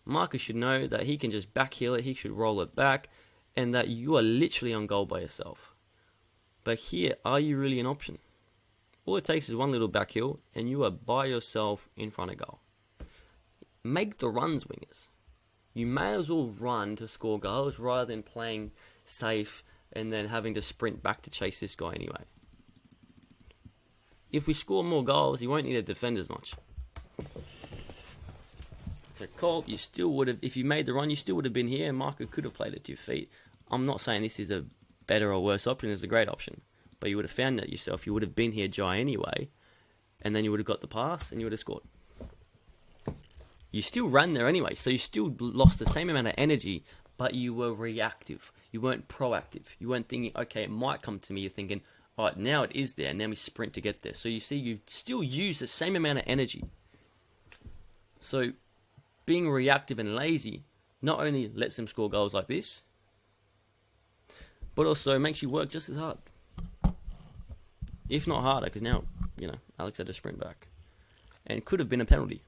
Marcus should know that he can just backheel it, he should roll it back, and that you are literally on goal by yourself. But here, are you really an option? All it takes is one little backheel, and you are by yourself in front of goal. Make the runs, wingers. You may as well run to score goals rather than playing safe and then having to sprint back to chase this guy anyway. If we score more goals, you won't need to defend as much. So Cole, you still would have, if you made the run, you still would have been here, and Marco could have played at 2 feet. I'm not saying this is a better or worse option, it's a great option. But you would have found that yourself, you would have been here Jai anyway, and then you would have got the pass, and you would have scored. You still ran there anyway, so you still lost the same amount of energy, but you were reactive. You weren't proactive. You weren't thinking, okay, it might come to me. You're thinking, all right, now it is there. Now we sprint to get there. So you see, you still use the same amount of energy. So being reactive and lazy not only lets them score goals like this, but also makes you work just as hard. If not harder, because now, Alex had to sprint back. And could have been a penalty.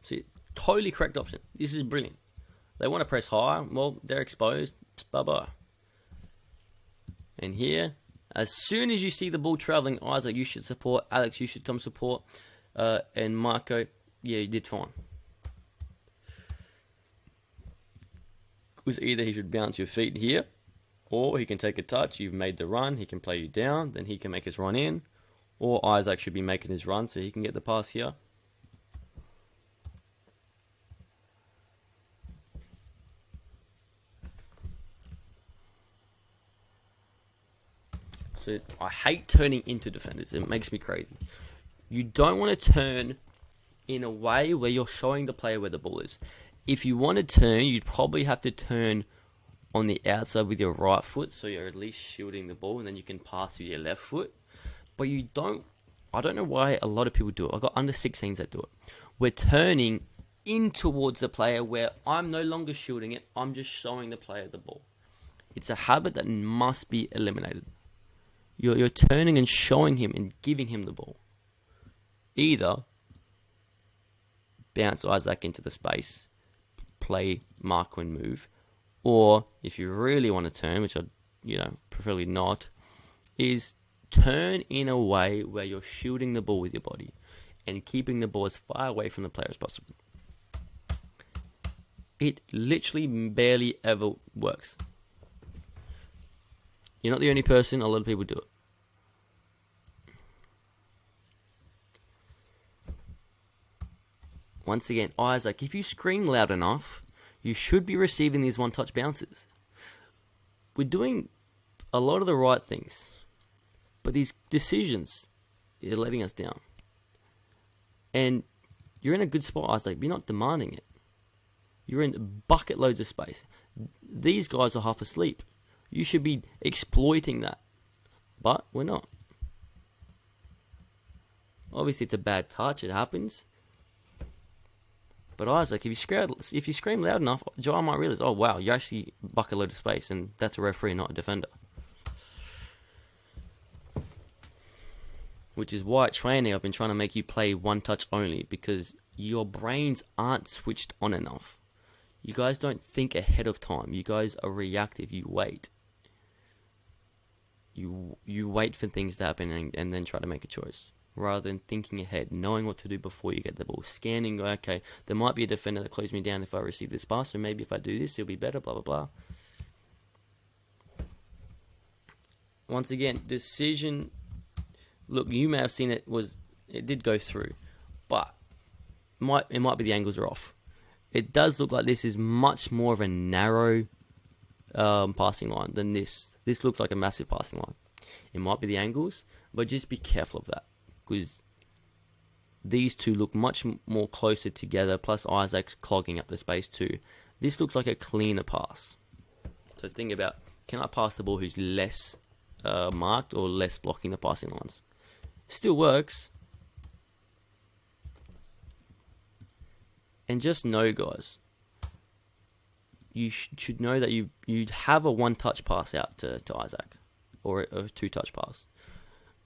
See, totally correct option. This is brilliant. They want to press high. Well, they're exposed. Bye-bye. And here, as soon as you see the ball travelling, Isaac, you should support. Alex, you should come support. And Marco, yeah, you did fine. It was either he should bounce your feet here, or he can take a touch. You've made the run. He can play you down. Then he can make his run in. Or Isaac should be making his run so he can get the pass here. So I hate turning into defenders. It makes me crazy. You don't want to turn in a way where you're showing the player where the ball is. If you want to turn, you'd probably have to turn on the outside with your right foot, so you're at least shielding the ball, and then you can pass with your left foot. But you don't. I don't know why a lot of people do it. I've got under 16s that do it. We're turning in towards the player where I'm no longer shielding it. I'm just showing the player the ball. It's a habit that must be eliminated. You're turning and showing him and giving him the ball. Either bounce Isaac into the space, play Marco and move, or if you really want to turn, which I preferably not, is turn in a way where you're shielding the ball with your body and keeping the ball as far away from the player as possible. It literally barely ever works. You're not the only person, a lot of people do it. Once again, Isaac, if you scream loud enough, you should be receiving these one-touch bounces. We're doing a lot of the right things, but these decisions are letting us down. And you're in a good spot, Isaac, but you're not demanding it. You're in bucket loads of space. These guys are half asleep. You should be exploiting that. But we're not. Obviously, it's a bad touch. It happens. But Isaac, if you scream loud enough, Joel might realize, oh wow, you actually bucket load of space, and that's a referee, not a defender. Which is why at training I've been trying to make you play one touch only, because your brains aren't switched on enough. You guys don't think ahead of time. You guys are reactive. You wait. You wait for things to happen and then try to make a choice, rather than thinking ahead, knowing what to do before you get the ball, scanning, okay, there might be a defender that closes me down if I receive this pass, so maybe if I do this, it'll be better, blah, blah, blah. Once again, decision, look, you may have seen it did go through, but it might be the angles are off. It does look like this is much more of a narrow passing line than this. This looks like a massive passing line. It might be the angles, but just be careful of that, because these two look much more closer together, plus Isaac's clogging up the space too. This looks like a cleaner pass. So think about, can I pass the ball who's less marked or less blocking the passing lines? Still works. And just know, guys, you should know that you'd have a one-touch pass out to Isaac, or a two-touch pass.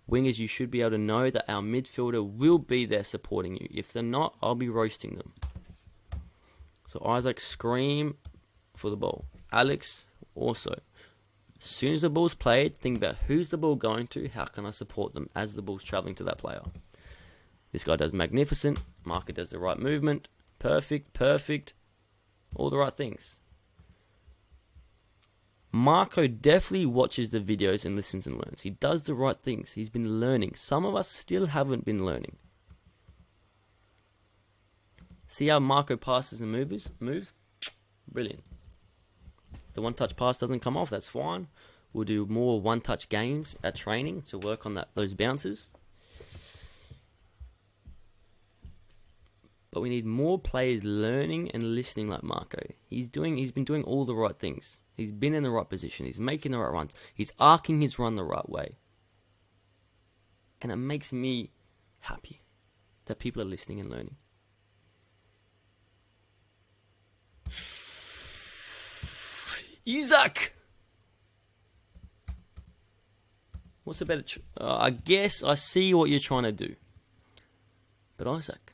Wingers, you should be able to know that our midfielder will be there supporting you. If they're not, I'll be roasting them. So Isaac, scream for the ball. Alex, also. As soon as the ball's played, think about who's the ball going to, how can I support them as the ball's travelling to that player. This guy does magnificent. Marker does the right movement. Perfect. All the right things. Marco definitely watches the videos and listens and learns. He does the right things. He's been learning. Some of us still haven't been learning. See how Marco passes and moves? Brilliant. The one-touch pass doesn't come off. That's fine. We'll do more one-touch games at training to work on those bounces. But we need more players learning and listening like Marco. He's been doing all the right things. He's been in the right position. He's making the right runs. He's arcing his run the right way. And it makes me happy that people are listening and learning. Isaac! What's a better... I guess I see what you're trying to do. But Isaac,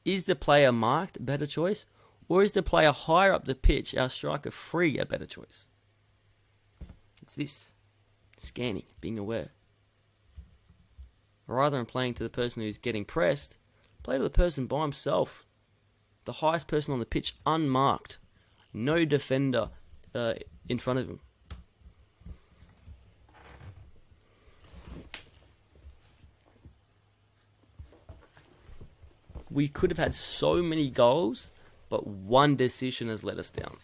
is the player marked a better choice? Or is the player higher up the pitch, our striker free, a better choice? It's this. Scanning, being aware. Rather than playing to the person who's getting pressed, play to the person by himself. The highest person on the pitch, unmarked. No defender in front of him. We could have had so many goals, but one decision has let us down.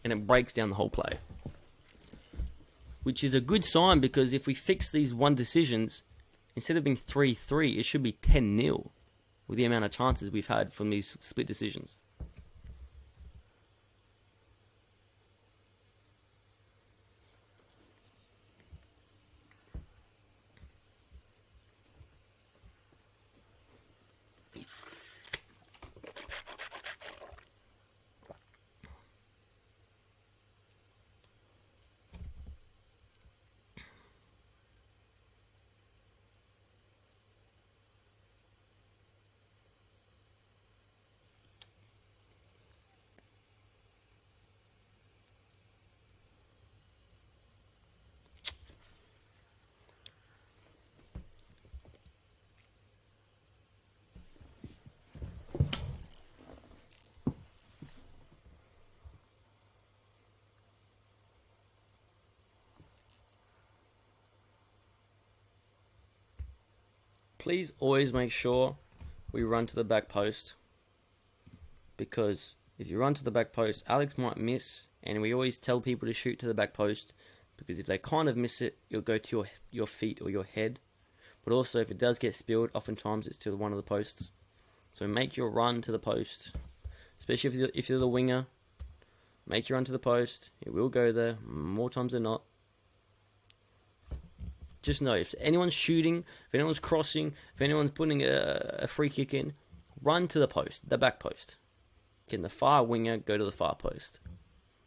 And it breaks down the whole play. Which is a good sign, because if we fix these one decisions, instead of being 3-3, it should be 10-0 with the amount of chances we've had from these split decisions. Please always make sure we run to the back post, because if you run to the back post, Alex might miss, and we always tell people to shoot to the back post, because if they kind of miss it, it'll go to your feet or your head. But also, if it does get spilled, oftentimes it's to one of the posts. So make your run to the post, especially if you're the winger. Make your run to the post. It will go there more times than not. Just know, if anyone's shooting, if anyone's crossing, if anyone's putting a free kick in, run to the post, the back post. Can the far winger go to the far post?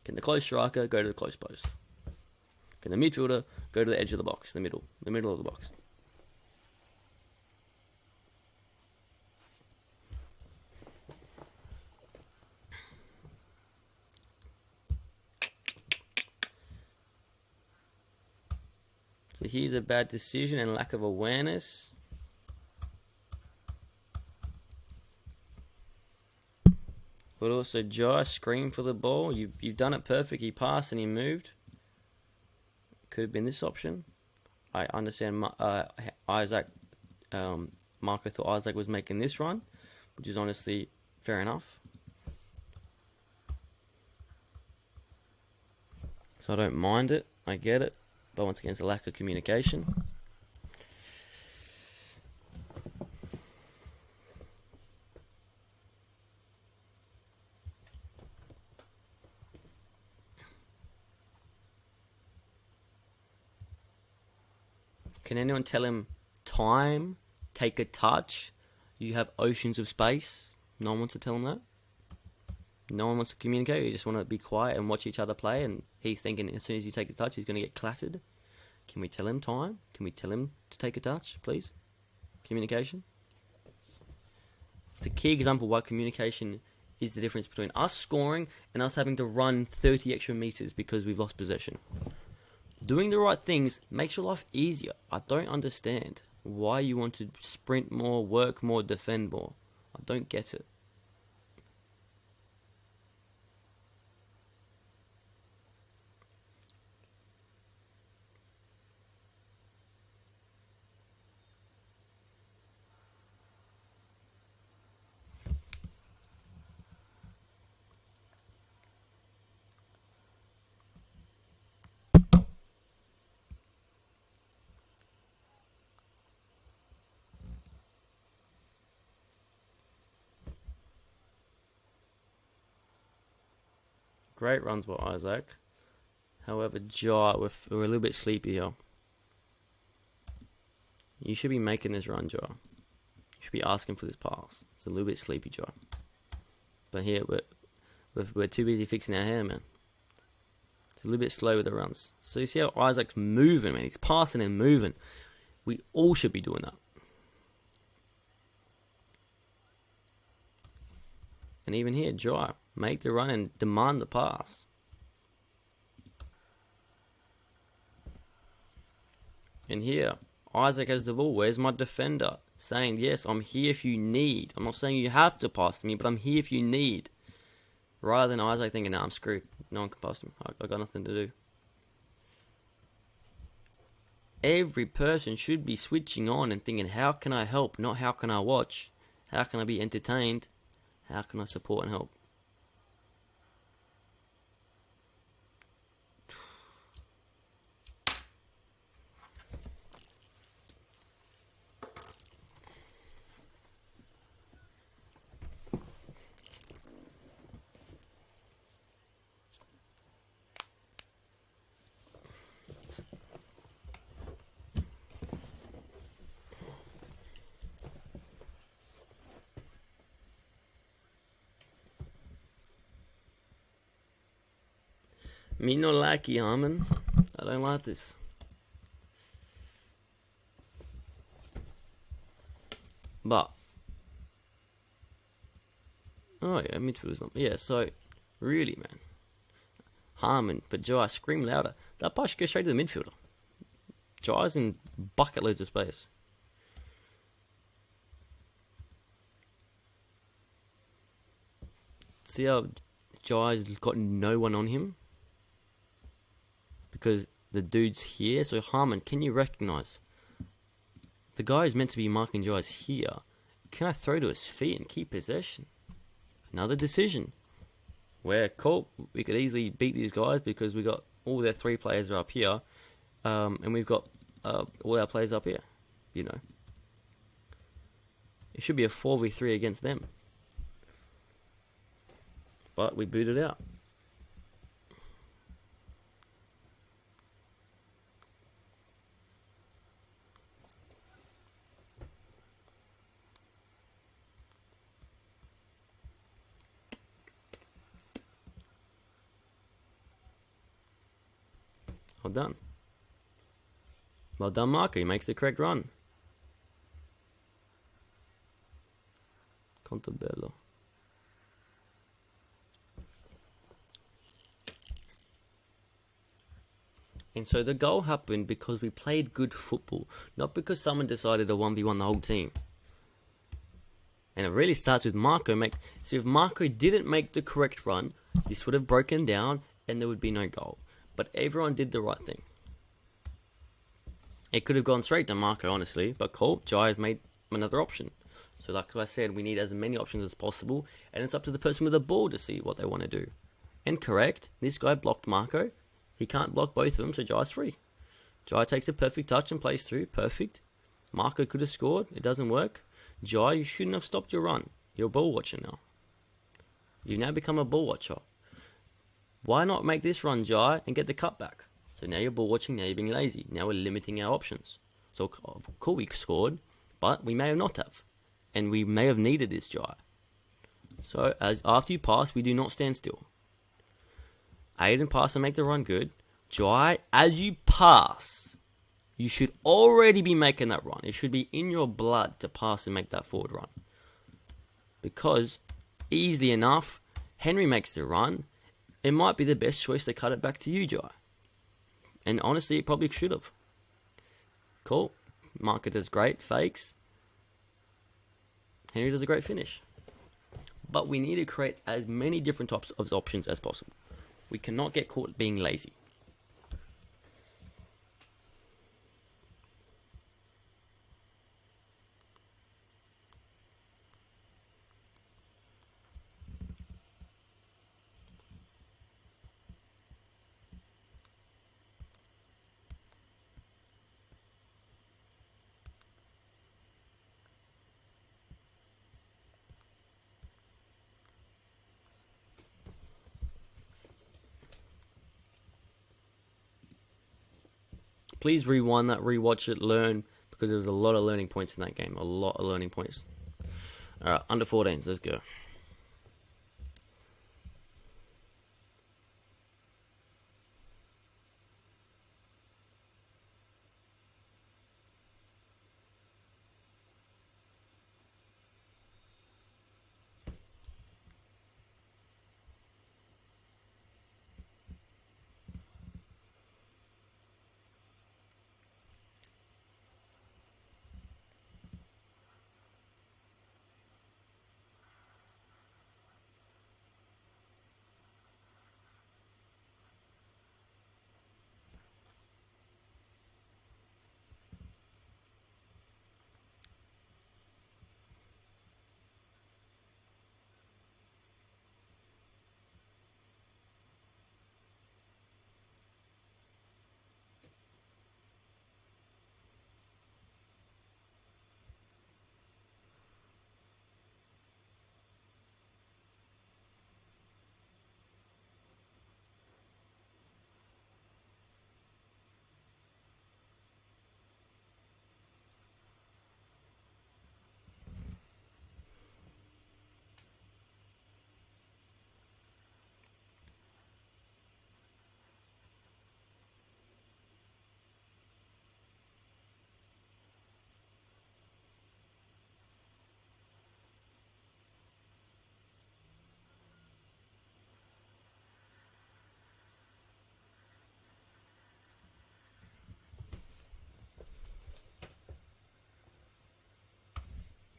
Can the close striker go to the close post? Can the midfielder go to the edge of the box, the middle of the box? So here's a bad decision and lack of awareness. But also Josh screamed for the ball. You've done it perfect. He passed and he moved. Could have been this option. I understand Isaac. Marco thought Isaac was making this run, which is honestly fair enough. So I don't mind it. I get it. But once again, it's a lack of communication. Can anyone tell him time, take a touch. You have oceans of space. No one wants to tell him that. No one wants to communicate. You just want to be quiet and watch each other play. And he's thinking as soon as you take a touch, he's going to get clattered. Can we tell him time? Can we tell him to take a touch, please? Communication. It's a key example why communication is the difference between us scoring and us having to run 30 extra meters because we've lost possession. Doing the right things makes your life easier. I don't understand why you want to sprint more, work more, defend more. I don't get it. Great runs by Isaac. However, Jai, we're a little bit sleepy here. You should be making this run, Jai. You should be asking for this pass. It's a little bit sleepy, Jai. But here, we're too busy fixing our hair, man. It's a little bit slow with the runs. So you see how Isaac's moving, man. He's passing and moving. We all should be doing that. And even here, Jai, make the run and demand the pass. And here, Isaac has the ball. Where's my defender? Saying, yes, I'm here if you need. I'm not saying you have to pass to me, but I'm here if you need. Rather than Isaac thinking, nah, I'm screwed. No one can pass to me. I got nothing to do. Every person should be switching on and thinking, how can I help? Not how can I watch? How can I be entertained? How can I support and help? Me no like it, Harmon. I don't like this. But oh yeah, midfielders not. Yeah, so really, man, Harmon, but Jai, scream louder. That pass should go straight to the midfielder. Jai's in bucket loads of space. See how Jai's got no one on him? Because the dude's here. So Harmon, can you recognise the guy who's meant to be marking Jai's here? Can I throw to his feet and keep possession? Another decision. Where cool, we could easily beat these guys because we got all their 3 players are up here, and we've got all our players up here. You know, it should be a 4v3 against them, but we booted out. Well done. Well done, Marco. He makes the correct run. Contabello. And so the goal happened because we played good football, not because someone decided to 1v1 the whole team. And it really starts with Marco. So if Marco didn't make the correct run, this would have broken down and there would be no goal. But everyone did the right thing. It could have gone straight to Marco, honestly, but cool, Jai made another option. So like I said, we need as many options as possible, and it's up to the person with the ball to see what they want to do. And correct, this guy blocked Marco. He can't block both of them, so Jai's free. Jai takes a perfect touch and plays through, perfect. Marco could have scored, it doesn't work. Jai, you shouldn't have stopped your run. You're a ball watcher now. You've now become a ball watcher. Why not make this run, Jai, and get the cutback? So now you're ball watching, now you're being lazy. Now we're limiting our options. So cool, we scored, but we may have not have, and we may have needed this Jai. So as after you pass, we do not stand still. Aid and pass and make the run good. Jai, as you pass, you should already be making that run. It should be in your blood to pass and make that forward run. Because, easily enough, Henry makes the run. It might be the best choice to cut it back to you, Jai. And honestly, it probably should have. Cool. Marker does great. Fakes. Henry does a great finish. But we need to create as many different types of options as possible. We cannot get caught being lazy. Please rewind that, rewatch it, learn, because there was a lot of learning points in that game. A lot of learning points. Alright, under 14s, let's go.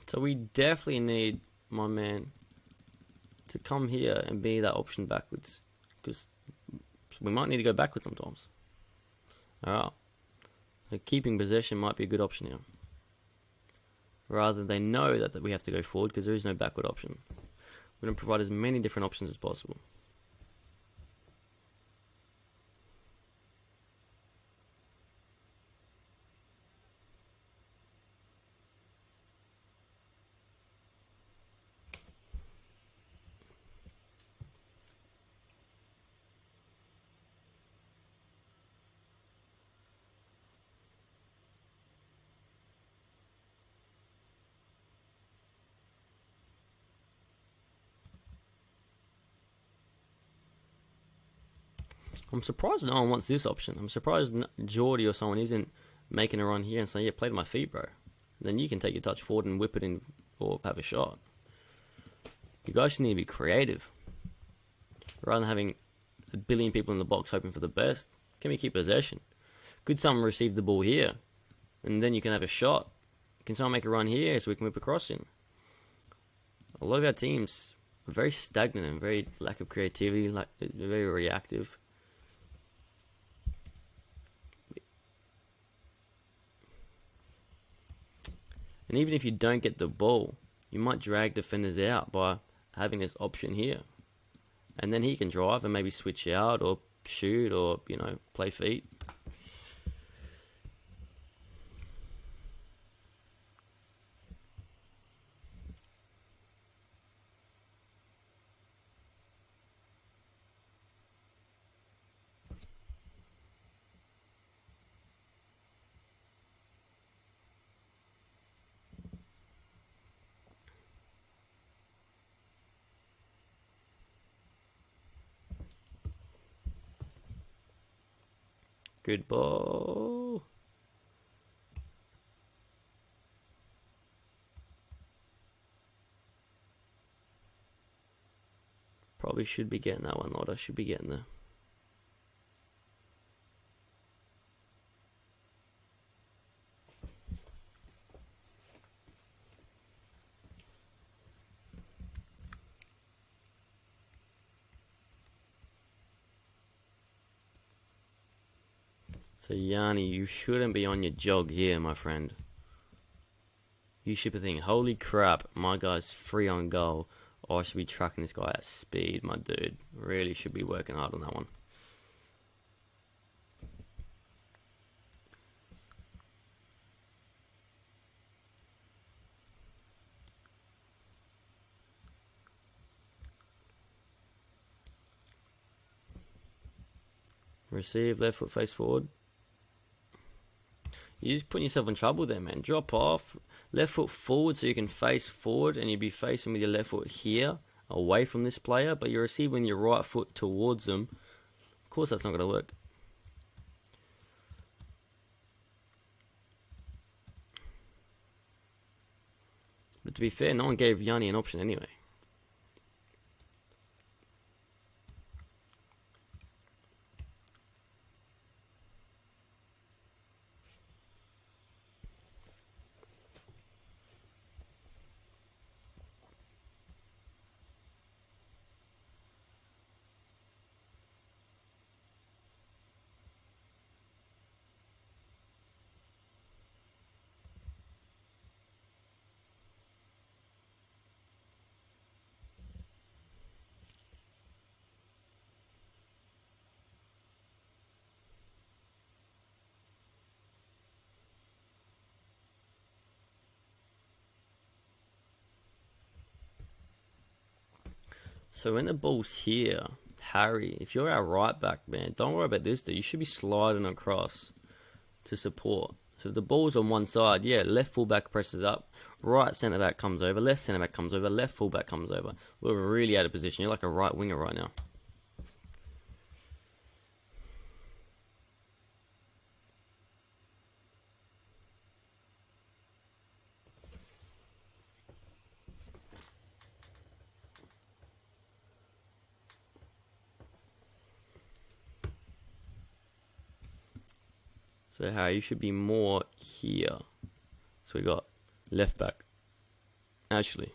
So we definitely need my man to come here and be that option backwards. Because we might need to go backwards sometimes. Alright. So keeping possession might be a good option here. Rather they know that we have to go forward because there is no backward option. We're going to provide as many different options as possible. I'm surprised no one wants this option. I'm surprised Geordie or someone isn't making a run here and saying, yeah, play to my feet, bro. Then you can take your touch forward and whip it in or have a shot. You guys just need to be creative. Rather than having a billion people in the box hoping for the best, can we keep possession? Could someone receive the ball here? And then you can have a shot. Can someone make a run here so we can whip across in? A lot of our teams are very stagnant and very lack of creativity, like very reactive. And even if you don't get the ball, you might drag defenders out by having this option here. And then he can drive and maybe switch out or shoot or, play feet. Good ball. Probably should be getting that one, Lord. I should be getting there. So, Yanni, you shouldn't be on your jog here, my friend. You should be thinking, holy crap, my guy's free on goal. Or I should be tracking this guy at speed, my dude. Really should be working hard on that one. Receive, left foot face forward. You're just putting yourself in trouble there, man. Drop off, left foot forward so you can face forward, and you'd be facing with your left foot here, away from this player, but you're receiving your right foot towards them. Of course that's not going to work. But to be fair, no one gave Yanni an option anyway. So when the ball's here, Harry, if you're our right back, man, don't worry about this, dude. You should be sliding across to support. So if the ball's on one side, yeah, left fullback presses up, right centre back comes over, left centre back comes over, left fullback comes over. We're really out of position. You're like a right winger right now. So Harry, you should be more here. So we got left back. Actually,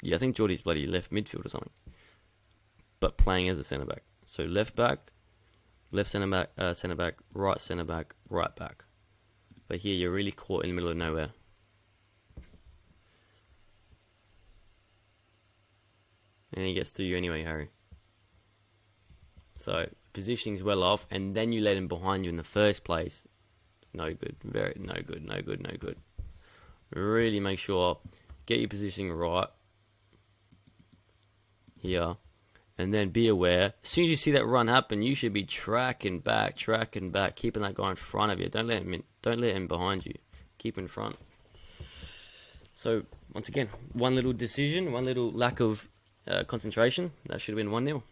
yeah, I think Geordie's bloody left midfield or something. But playing as a centre back. So left back, left centre back, right centre back, right back. But here you're really caught in the middle of nowhere. And he gets through you anyway, Harry. So positioning's well off, and then you let him behind you in the first place. No good. No good. Really make sure, get your positioning right here, and then be aware. As soon as you see that run happen, you should be tracking back, keeping that guy in front of you. Don't let him behind you. Keep in front. So once again, one little decision, one little lack of concentration. That should have been 1-0.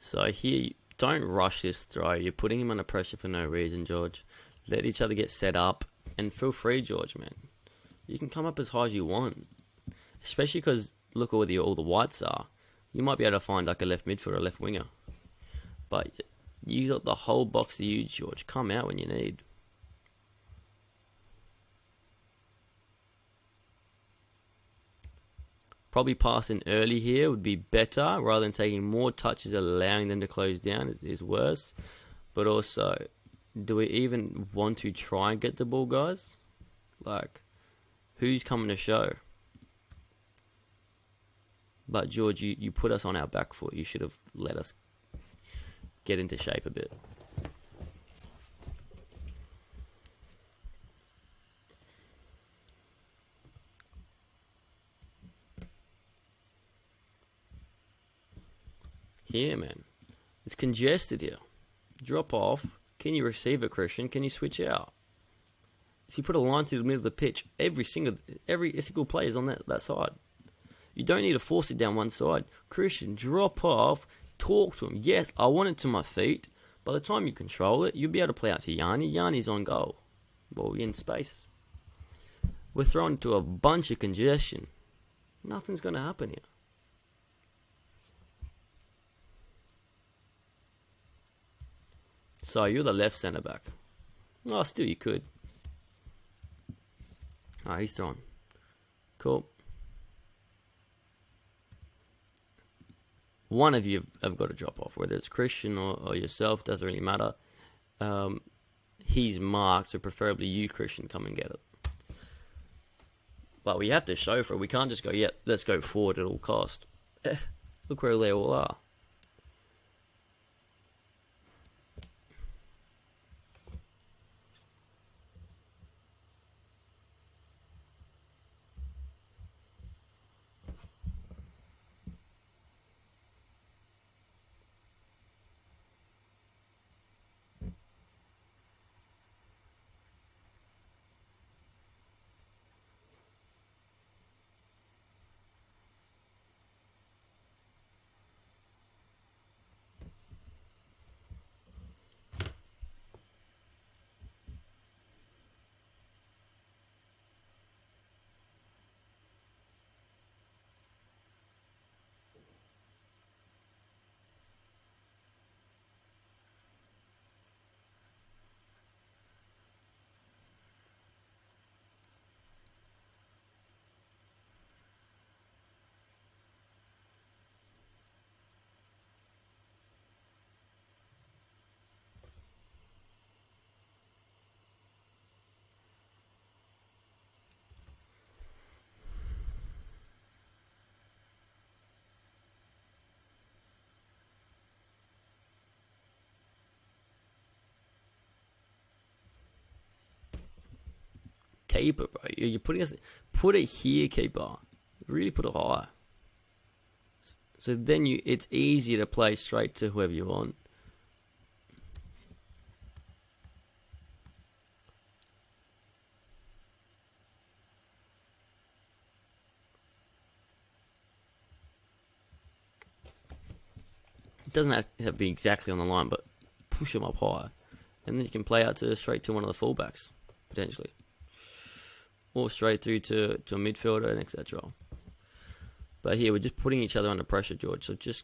So here, don't rush this throw. You're putting him under pressure for no reason, George. Let each other get set up, and feel free, George, man. You can come up as high as you want. Especially because, look at where all the whites are. You might be able to find like a left midfielder or a left winger. But you got the whole box to use, George. Come out when you need. Probably passing early here would be better, rather than taking more touches, allowing them to close down is worse. But also, do we even want to try and get the ball, guys? Like, who's coming to show? But George, you put us on our back foot. You should have let us get into shape a bit. Here, man. It's congested here. Drop off. Can you receive it, Christian? Can you switch out? If you put a line through the middle of the pitch, every single player is on that side. You don't need to force it down one side. Christian, drop off. Talk to him. Yes, I want it to my feet. By the time you control it, you'll be able to play out to Yanni. Yanni's on goal. Well, we're in space. We're thrown into a bunch of congestion. Nothing's going to happen here. So you're the left centre back. Oh, still you could. Alright, he's thrown. Cool. One of you have got to drop off, whether it's Christian or yourself, doesn't really matter. He's marked, so preferably you, Christian, come and get it. But we have to show for it. We can't just go, yeah, let's go forward at all cost. Look where they all are. Keeper, bro. You're putting us... Put it here, keeper. Really put it high. So then it's easier to play straight to whoever you want. It doesn't have to be exactly on the line, but push them up high. And then you can play out straight to one of the fullbacks, potentially. Or straight through to a midfielder and etc. But here, we're just putting each other under pressure, George. So it's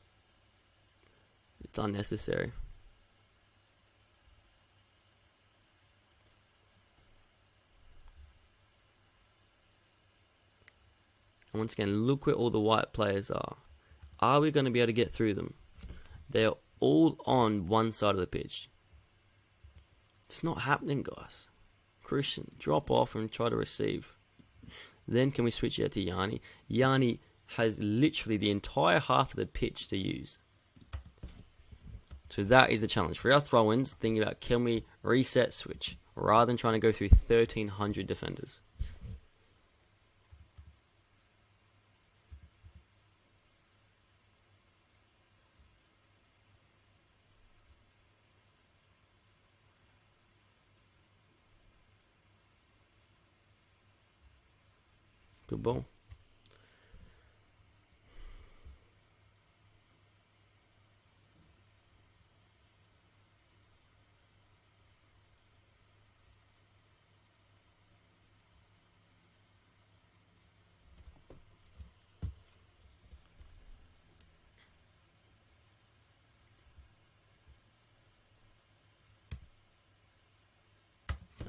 unnecessary. And once again, look where all the white players are. Are we going to be able to get through them? They're all on one side of the pitch. It's not happening, guys. Christian, drop off and try to receive. Then can we switch out to Yanni? Yanni has literally the entire half of the pitch to use. So that is a challenge. For our throw-ins, thinking about can we reset switch rather than trying to go through 1,300 defenders. Good ball.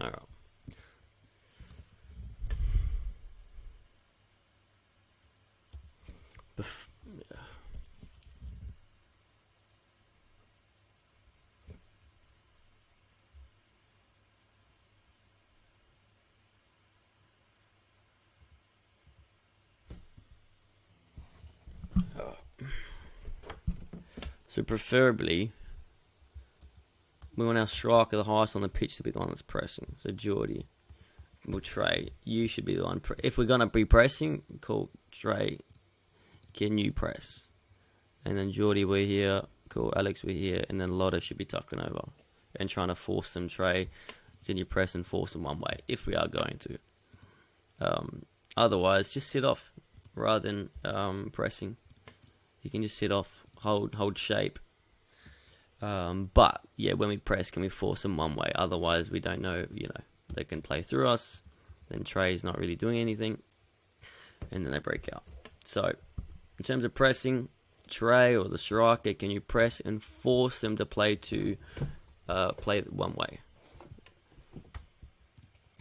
All right. So preferably, we want our striker, the highest on the pitch, to be the one that's pressing. So Geordie, well, Trey, you should be the one. If we're gonna be pressing, cool. Trey, can you press? And then Geordie, we're here. Cool. Alex, we're here. And then Lotta should be tucking over and trying to force them. Trey, can you press and force them one way? If we are going to. Otherwise, just sit off rather than pressing. You can just sit off, hold shape. But yeah, when we press, can we force them one way? Otherwise, we don't know. They can play through us. Then Trey's not really doing anything, and then they break out. So, in terms of pressing, Trey or the striker, can you press and force them to play one way?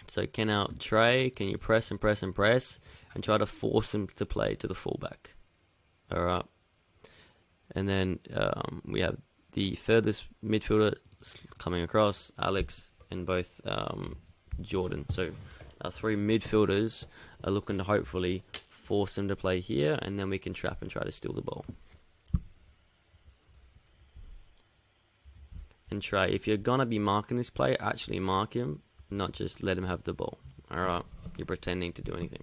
So, can you press and press and press and try to force them to play to the fullback? All right. And then we have the furthest midfielder coming across, Alex, and both Jordan. So our three midfielders are looking to hopefully force them to play here, and then we can trap and try to steal the ball. And Trey, if you're going to be marking this player, actually mark him, not just let him have the ball. All right? You're pretending to do anything.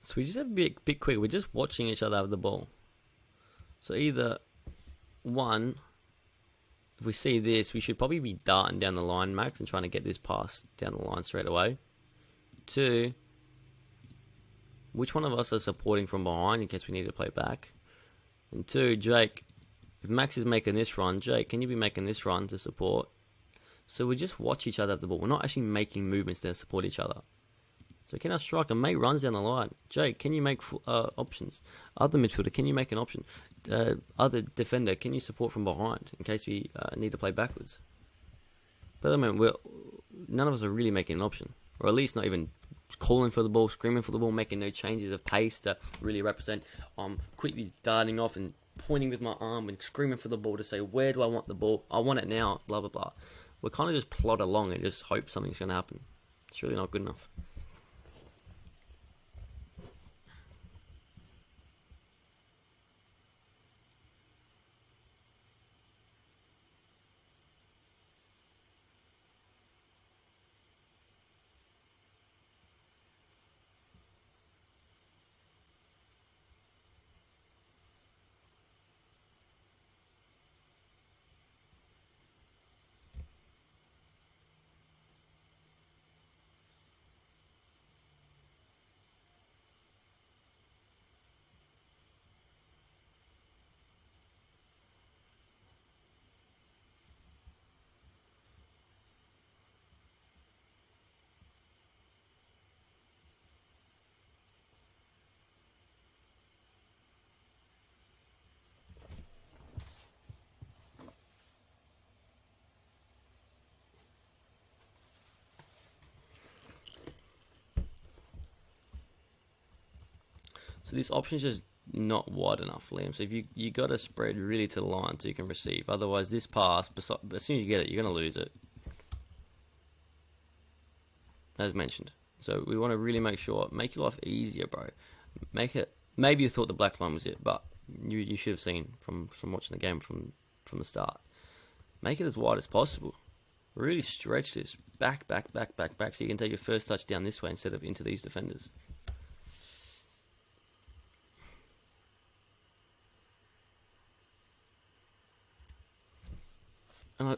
So we just have to be a bit quick. We're just watching each other have the ball. So either, one, if we see this, we should probably be darting down the line, Max, and trying to get this pass down the line straight away. Two, which one of us are supporting from behind in case we need to play back? And two, Jake, if Max is making this run, Jake, can you be making this run to support? So we just watch each other have the ball. We're not actually making movements to support each other. So can our striker make runs down the line? Jake, can you make options? Other midfielder, can you make an option? Other defender, can you support from behind in case we need to play backwards? But at the moment, none of us are really making an option. Or at least not even calling for the ball, screaming for the ball, making no changes of pace to really represent. Quickly darting off and pointing with my arm and screaming for the ball to say, where do I want the ball? I want it now, blah, blah, blah. we kind of just plod along and just hope something's going to happen. It's really not good enough. So this option is just not wide enough, Liam. So if you got to spread really to the line so you can receive. Otherwise, this pass, as soon as you get it, you're going to lose it. As mentioned. So we want to really make sure, make your life easier, bro. Make it. Maybe you thought the black line was it, but you should have seen from watching the game from the start. Make it as wide as possible. Really stretch this back, so you can take your first touch down this way instead of into these defenders. And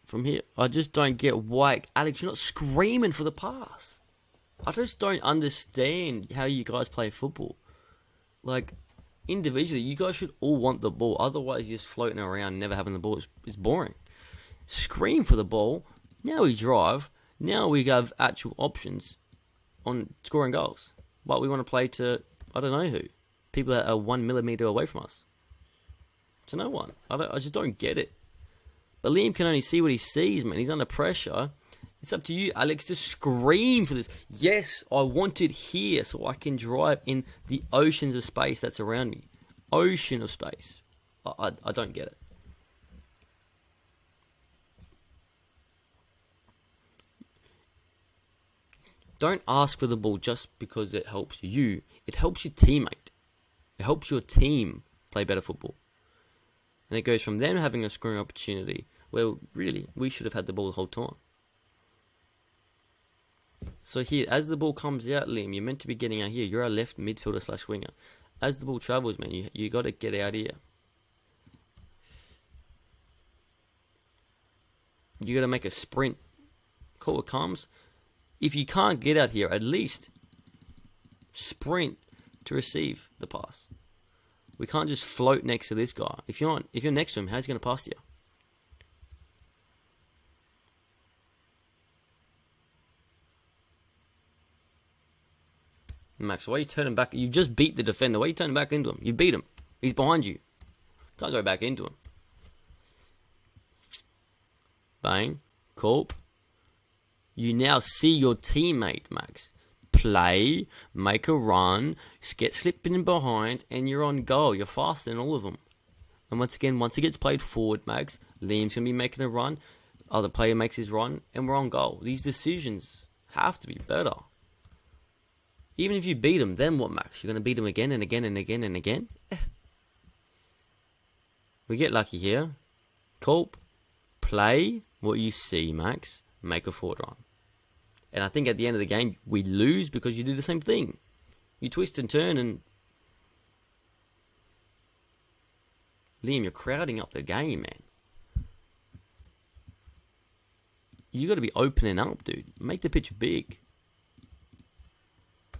from here, I just don't get why, Alex, you're not screaming for the pass. I just don't understand how you guys play football. Like, individually, you guys should all want the ball. Otherwise, you're just floating around, never having the ball. It's boring. Scream for the ball. Now we drive. Now we have actual options on scoring goals. But we want to play to, I don't know who. People that are 1 millimeter away from us. To no one. I just don't get it. But Liam can only see what he sees, man. He's under pressure. It's up to you, Alex, to scream for this. Yes, I want it here so I can drive in the oceans of space that's around me. Ocean of space. I don't get it. Don't ask for the ball just because it helps you. It helps your teammate. It helps your team play better football. And it goes from them having a scoring opportunity where really we should have had the ball the whole time. So here, as the ball comes out, Liam, you're meant to be getting out here. You're a left midfielder / winger. As the ball travels, man, you got to get out here. You got to make a sprint. Call it comes. If you can't get out here, at least sprint to receive the pass. We can't just float next to this guy. If you're next to him, how's he going to pass to you? Max, why are you turning back? You just beat the defender. Why are you turning back into him? You beat him. He's behind you. Can't go back into him. Bang. Cool. You now see your teammate, Max. Play, make a run, get slipping in behind, and you're on goal. You're faster than all of them. And once again, once it gets played forward, Max, Liam's going to be making a run. Other player makes his run, and we're on goal. These decisions have to be better. Even if you beat him, then what, Max? You're going to beat him again and again and again and again? We get lucky here. Cool. Play what you see, Max. Make a forward run. And I think at the end of the game, we lose because you do the same thing. You twist and turn and... Liam, you're crowding up the game, man. You got to be opening up, dude. Make the pitch big.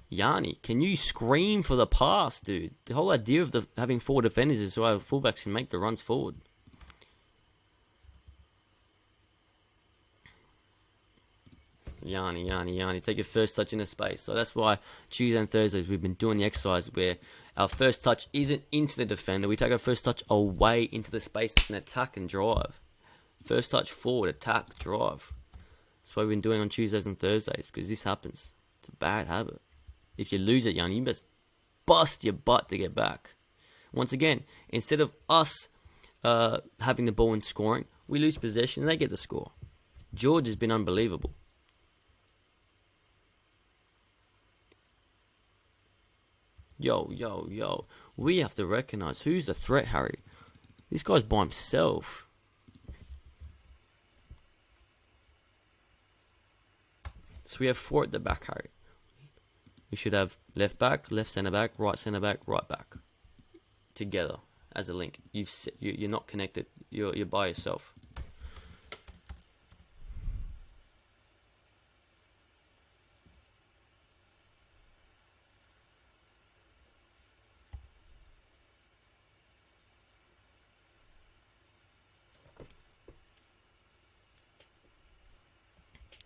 Yanni, can you scream for the pass, dude? The whole idea of having 4 defenders is so our fullbacks can make the runs forward. Yanni, take your first touch in a space. So that's why Tuesday and Thursdays we've been doing the exercise where our first touch isn't into the defender. We take our first touch away into the space and attack and drive. First touch forward, attack, drive. That's what we've been doing on Tuesdays and Thursdays because this happens. It's a bad habit. If you lose it, Yanni, you must bust your butt to get back. Once again, instead of us having the ball and scoring, we lose possession and they get the score. George has been unbelievable. Yo. We have to recognise who's the threat, Harry. This guy's by himself. So we have 4 at the back, Harry. We should have left back, left centre back, right back. Together as a link. You're not connected. You're by yourself.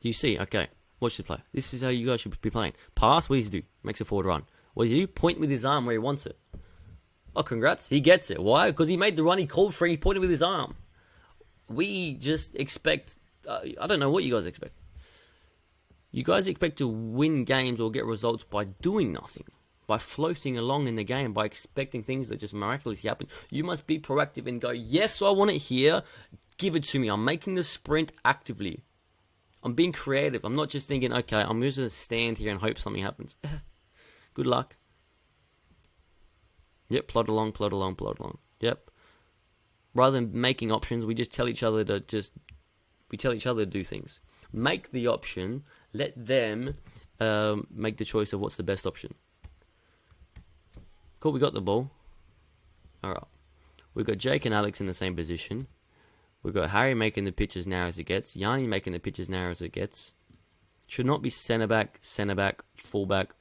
Do you see? Okay. Watch the play. This is how you guys should be playing. Pass, what does he do? Makes a forward run. What does he do? Point with his arm where he wants it. Oh, congrats. He gets it. Why? Because he made the run, he called for it, he pointed with his arm. We just expect... I don't know what you guys expect. You guys expect to win games or get results by doing nothing. By floating along in the game, by expecting things that just miraculously happen. You must be proactive and go, yes, I want it here. Give it to me. I'm making the sprint actively. I'm being creative. I'm not just thinking, okay, I'm just going to stand here and hope something happens. Good luck. Yep, plod along. Yep. Rather than making options, we just tell each other to do things. Make the option. Let them make the choice of what's the best option. Cool, we got the ball. Alright. We've got Jake and Alex in the same position. We've got Harry making the pitch as narrow as it gets. Yanni making the pitch as narrow as it gets. Should not be centre back, fullback.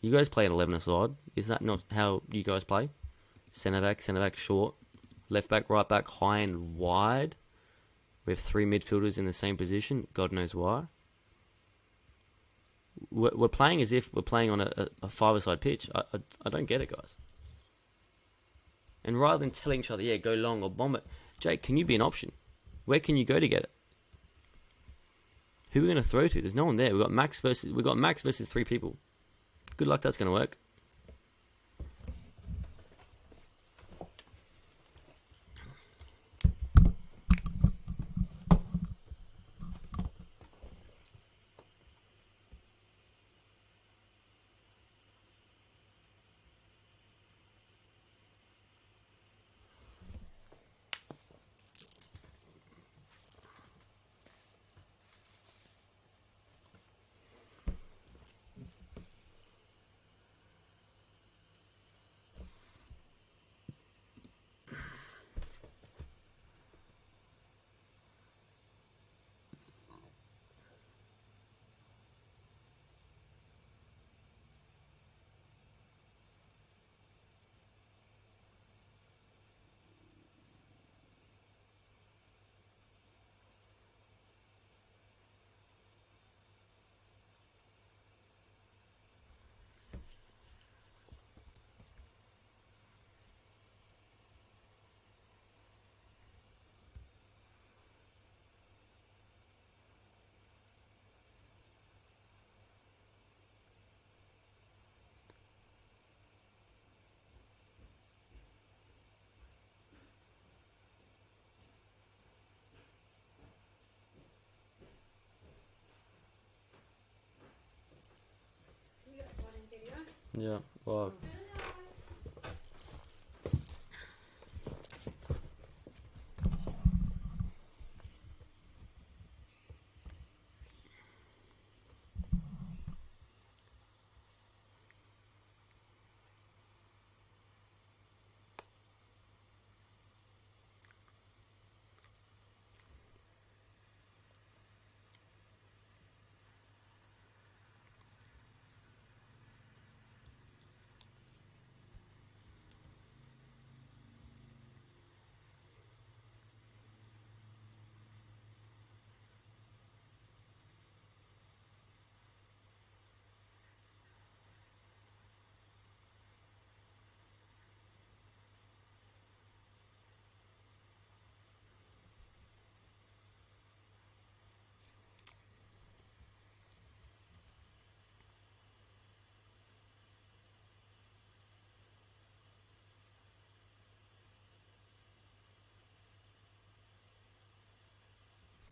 You guys play at 11 aside. Is that not how you guys play? Centre back, short. Left back, right back, high and wide. We have 3 midfielders in the same position. God knows why. We're playing as if we're playing on a 5-a-side pitch. I don't get it, guys. And rather than telling each other, yeah, go long or bomb it, Jake, can you be an option? Where can you go to get it? Who are we going to throw to? There's no one there. We've got Max versus 3 people. Good luck that's going to work. Yeah, well...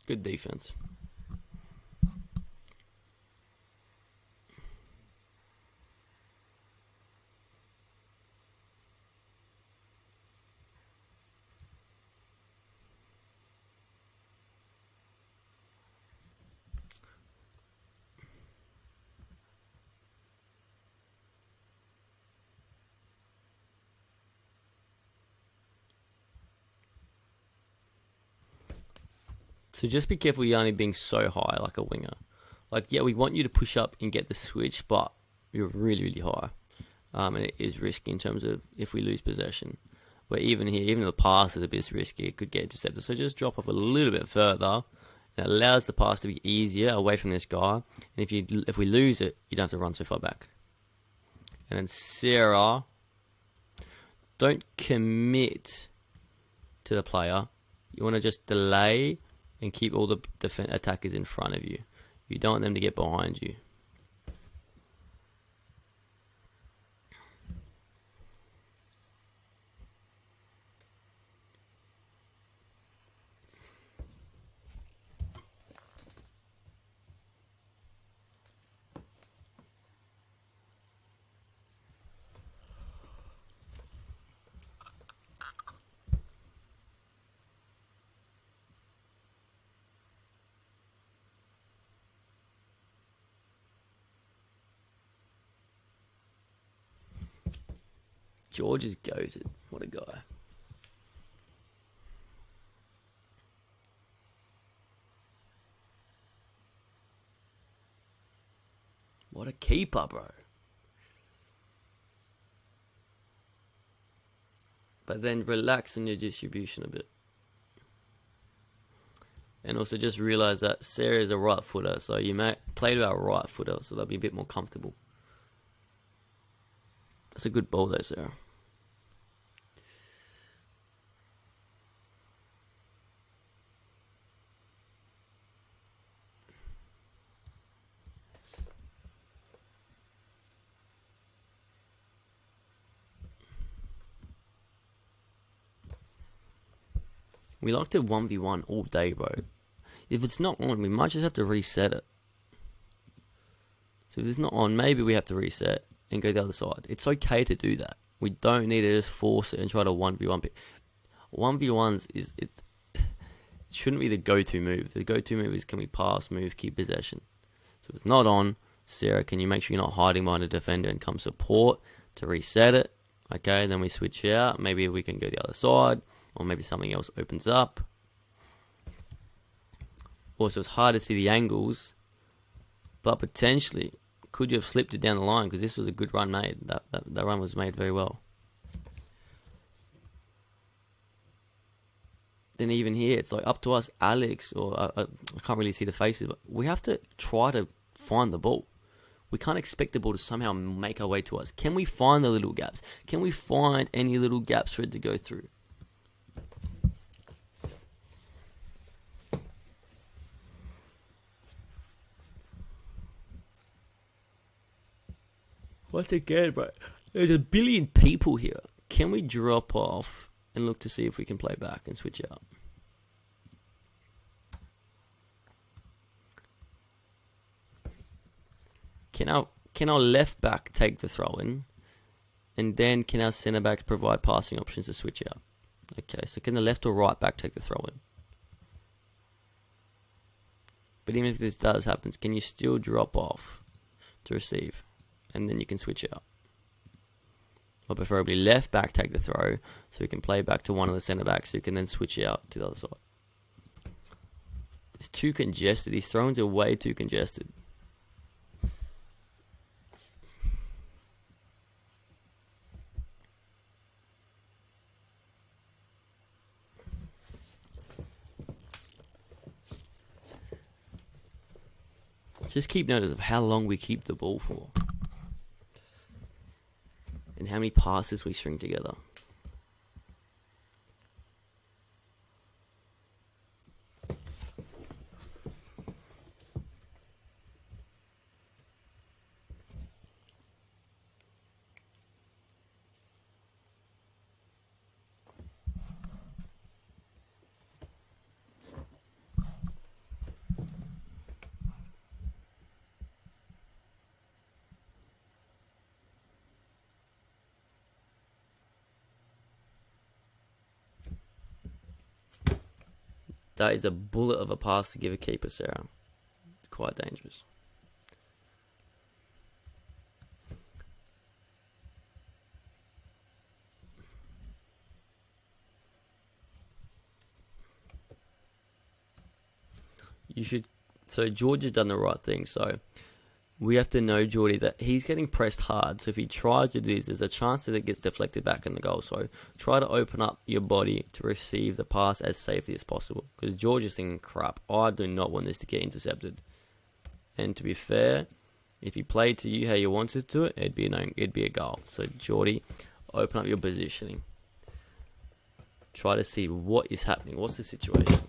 Good defense. So just be careful you're only being so high like a winger. Like, yeah, we want you to push up and get the switch, but you're really, really high. And it is risky in terms of if we lose possession. But even here, even the pass is a bit risky. It could get intercepted. So just drop off a little bit further. It allows the pass to be easier away from this guy. And if we lose it, you don't have to run so far back. And then Sarah, don't commit to the player. You want to just delay and keep all the attackers in front of you. You don't want them to get behind you. George is goated. What a guy. What a keeper, bro. But then relax on your distribution a bit. And also just realize that Sarah is a right footer, so you may play to our right footer, so they'll be a bit more comfortable. That's a good ball though, Sarah. We like to 1v1 all day, bro. If it's not on, we might just have to reset it. So if it's not on, maybe we have to reset and go the other side. It's okay to do that. We don't need to just force it and try to 1v1. 1v1s it shouldn't be the go-to move. The go-to move is, can we pass, move, keep possession. So if it's not on, Sarah, can you make sure you're not hiding behind a defender and come support to reset it? Okay, then we switch out. Maybe we can go the other side, or maybe something else opens up. Also, it's hard to see the angles, but potentially, could you have slipped it down the line? Because this was a good run made. That run was made very well. Then even here, it's like up to us, Alex, or I can't really see the faces, but we have to try to find the ball. We can't expect the ball to somehow make our way to us. Can we find the little gaps? Can we find any little gaps for it to go through? Once again, bro, there's a billion people here. Can we drop off and look to see if we can play back and switch out? Can our left back take the throw in? And then can our centre back provide passing options to switch out? Okay, so can the left or right back take the throw in? But even if this does happen, can you still drop off to receive? And then you can switch out. Or preferably left back take the throw, so we can play back to one of the centre backs who can then switch out to the other side. It's too congested. These throw-ins are way too congested. Just keep notice of how long we keep the ball for. And how many passes we string together. That is a bullet of a pass to give a keeper, Sarah. Quite dangerous. So George has done the right thing. So we have to know, Geordie, that he's getting pressed hard. So if he tries to do this, there's a chance that it gets deflected back in the goal. So try to open up your body to receive the pass as safely as possible. Because George is thinking, crap, I do not want this to get intercepted. And to be fair, if he played to you how you wanted to it'd be a goal. So Geordie, open up your positioning. Try to see what is happening. What's the situation?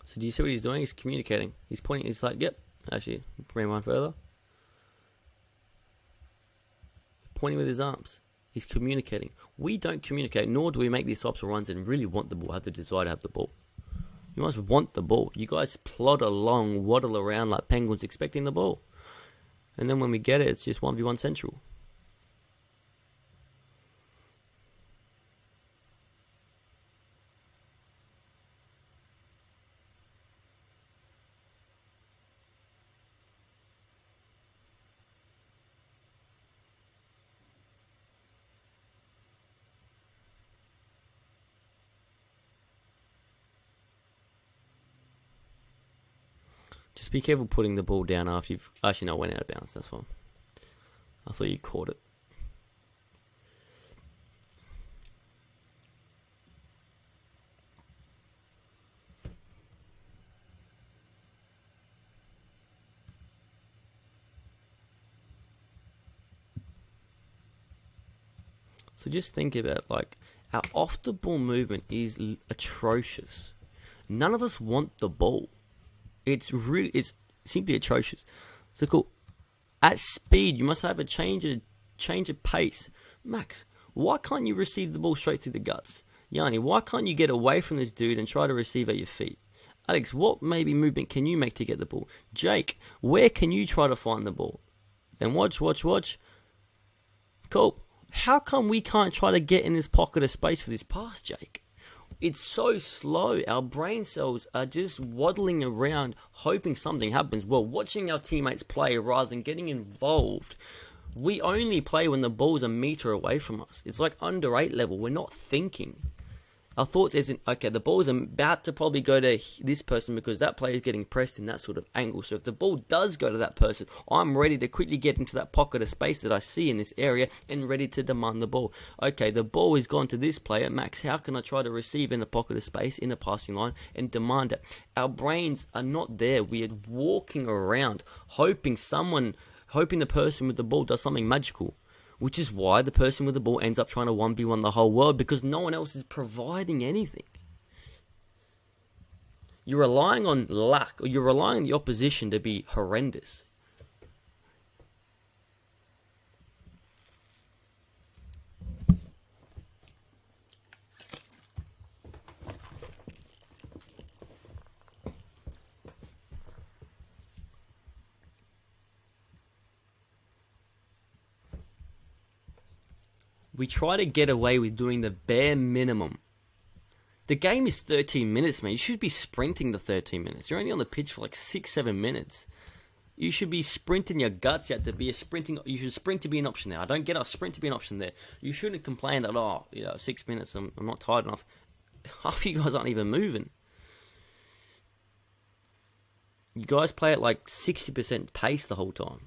So do you see what he's doing? He's communicating. He's pointing. He's like, yep. Actually, bring one further. Pointing with his arms. He's communicating. We don't communicate, nor do we make these types of runs and really want the ball, have the desire to have the ball. You must want the ball. You guys plod along, waddle around like penguins expecting the ball. And then when we get it, it's just 1v1 central. Just be careful putting the ball down after you've... Actually, no, it went out of bounds. That's fine. I thought you caught it. So just think about, like, our off-the-ball movement is atrocious. None of us want the ball. It's simply atrocious. So cool. At speed, you must have a change of pace. Max, why can't you receive the ball straight through the guts? Yanni, why can't you get away from this dude and try to receive at your feet? Alex, what maybe movement can you make to get the ball? Jake, where can you try to find the ball? And watch. Cool. How come we can't try to get in this pocket of space for this pass, Jake? It's so slow. Our brain cells are just waddling around, hoping something happens. We're watching our teammates play rather than getting involved. We only play when the ball's a meter away from us. It's like under 8 level. We're not thinking. Our thoughts isn't, okay, the ball's about to probably go to this person because that player is getting pressed in that sort of angle. So if the ball does go to that person, I'm ready to quickly get into that pocket of space that I see in this area and ready to demand the ball. Okay, the ball has gone to this player. Max, how can I try to receive in the pocket of space, in the passing line, and demand it? Our brains are not there. We are walking around hoping the person with the ball does something magical. Which is why the person with the ball ends up trying to 1v1 the whole world, because no one else is providing anything. You're relying on luck, or you're relying on the opposition to be horrendous. We try to get away with doing the bare minimum. The game is 13 minutes, man. You should be sprinting the 13 minutes. You're only on the pitch for like 6-7 minutes. You should be sprinting your guts out to be a sprinting. You should sprint to be an option there. I don't get a sprint to be an option there. You shouldn't complain that 6 minutes. I'm not tired enough. Half of you guys aren't even moving. You guys play at like 60% pace the whole time.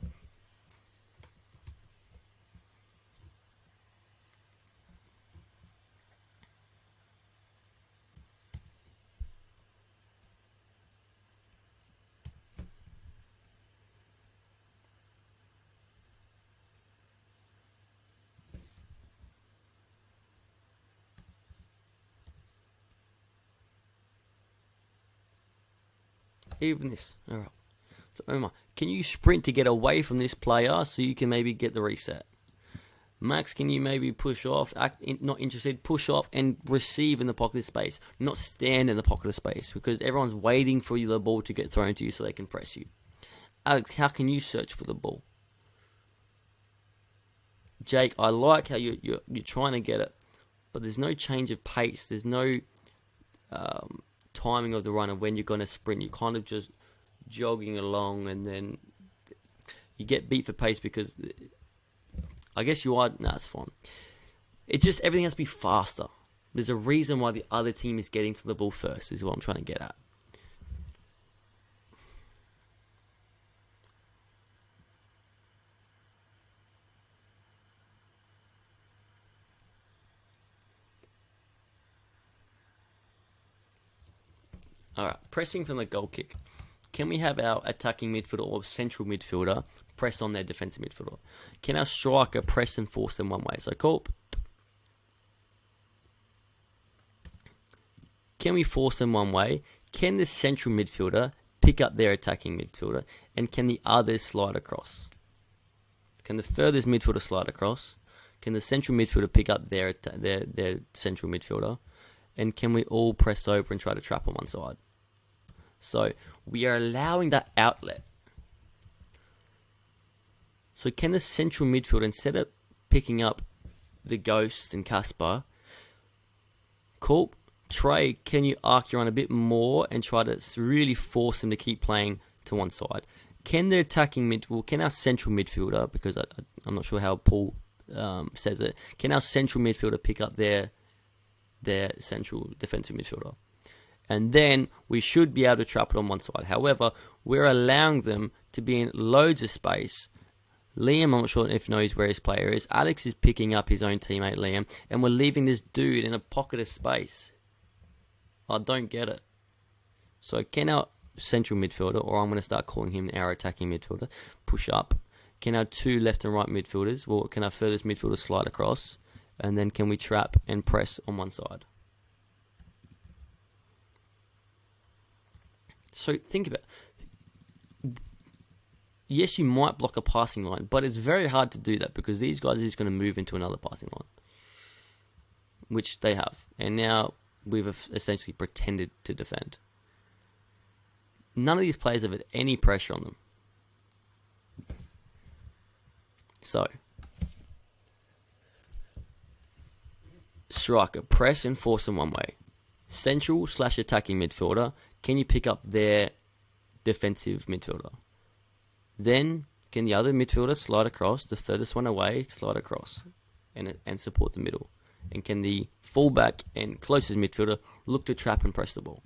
Even this. Alright. So Omar, can you sprint to get away from this player so you can maybe get the reset? Max, can you maybe push off, not interested, push off and receive in the pocket of space, not stand in the pocket of space, because everyone's waiting for the ball to get thrown to you so they can press you. Alex, how can you search for the ball? Jake, I like how you're trying to get it, but there's no change of pace, there's no timing of the run and when you're going to sprint. You're kind of just jogging along, and then you get beat for pace because I guess you are. No, it's fine. It just, everything has to be faster. There's a reason why the other team is getting to the ball first, is what I'm trying to get at. Alright, pressing from the goal kick. Can we have our attacking midfielder or central midfielder press on their defensive midfielder? Can our striker press and force them one way? So, cool. Can we force them one way? Can the central midfielder pick up their attacking midfielder? And can the others slide across? Can the furthest midfielder slide across? Can the central midfielder pick up their central midfielder? And can we all press over and try to trap on one side? So we are allowing that outlet. So can the central midfielder, instead of picking up the Ghost and Casper, cool, Trey, can you arc your run a bit more and try to really force him to keep playing to one side? Can the attacking can our central midfielder, because I'm not sure how Paul says it, can our central midfielder pick up their central defensive midfielder? And then we should be able to trap it on one side. However, we're allowing them to be in loads of space. Liam, I'm not sure if he knows where his player is. Alex is picking up his own teammate, Liam. And we're leaving this dude in a pocket of space. I don't get it. So can our central midfielder, or I'm going to start calling him our attacking midfielder, push up? Can our two left and right midfielders, well, can our furthest midfielder slide across? And then can we trap and press on one side? So think about it. Yes, you might block a passing line, but it's very hard to do that because these guys are just going to move into another passing line, which they have. And now we've essentially pretended to defend. None of these players have had any pressure on them. So, striker, press and force them one way. Central / attacking midfielder, can you pick up their defensive midfielder? Then, can the other midfielder slide across, the furthest one away, slide across and support the middle? And can the fullback and closest midfielder look to trap and press the ball?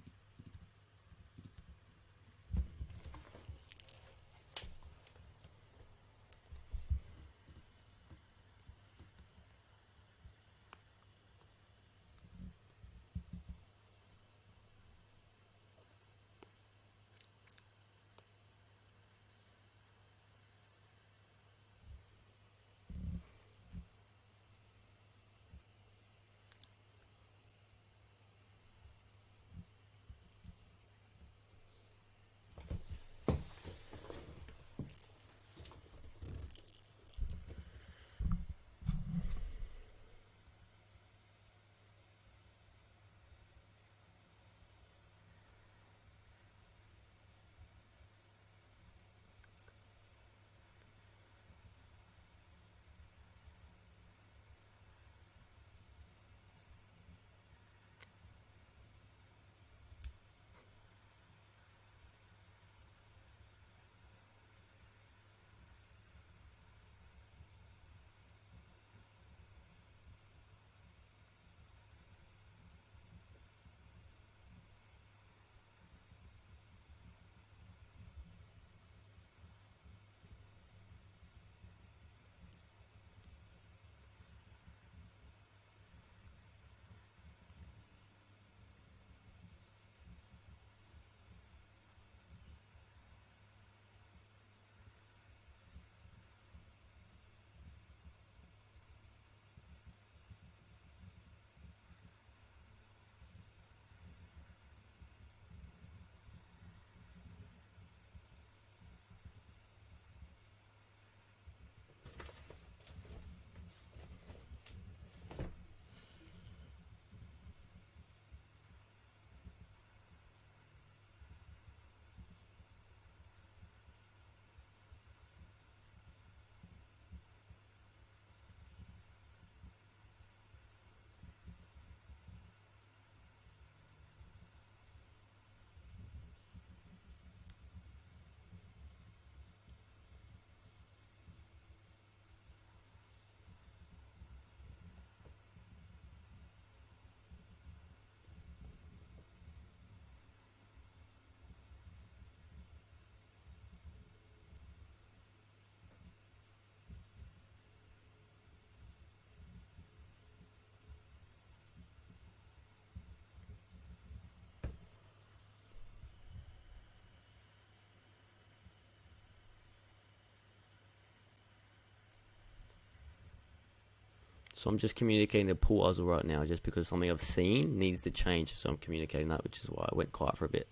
So I'm just communicating to Paul Uzzle right now, just because something I've seen needs to change. So I'm communicating that, which is why I went quiet for a bit,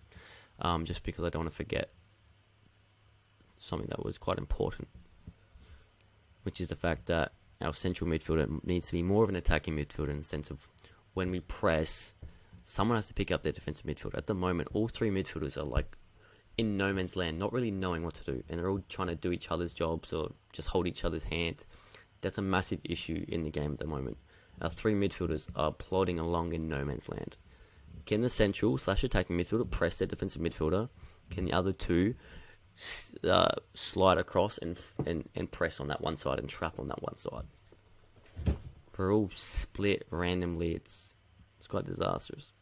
just because I don't want to forget something that was quite important, which is the fact that our central midfielder needs to be more of an attacking midfielder in the sense of when we press, someone has to pick up their defensive midfielder. At the moment, all three midfielders are like in no man's land, not really knowing what to do, and they're all trying to do each other's jobs or just hold each other's hand. That's a massive issue in the game at the moment. Our three midfielders are plodding along in no man's land. Can the central / attacking midfielder press their defensive midfielder? Can the other two slide across and press on that one side and trap on that one side? We're all split randomly. It's quite disastrous.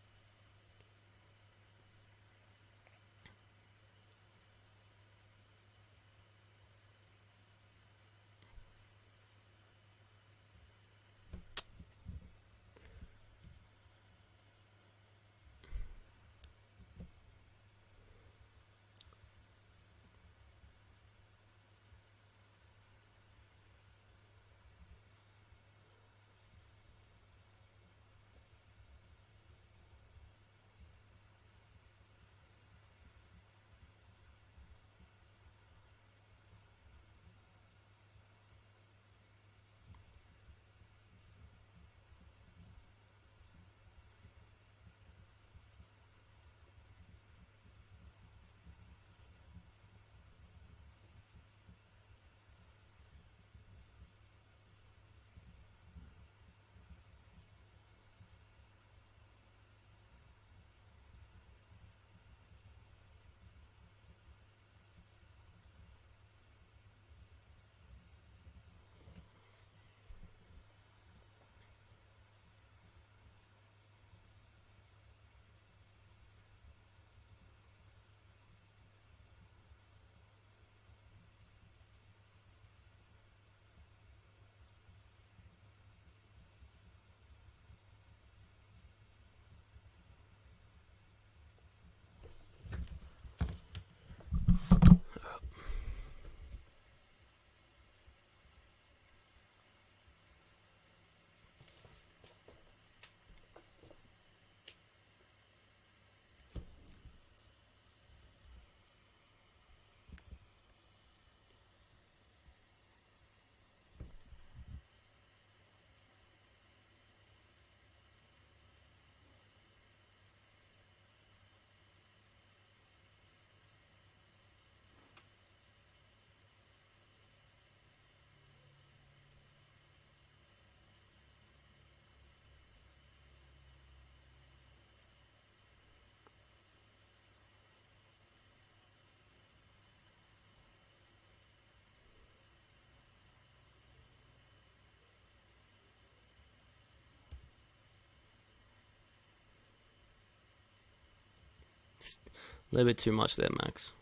A little bit too much there, Max.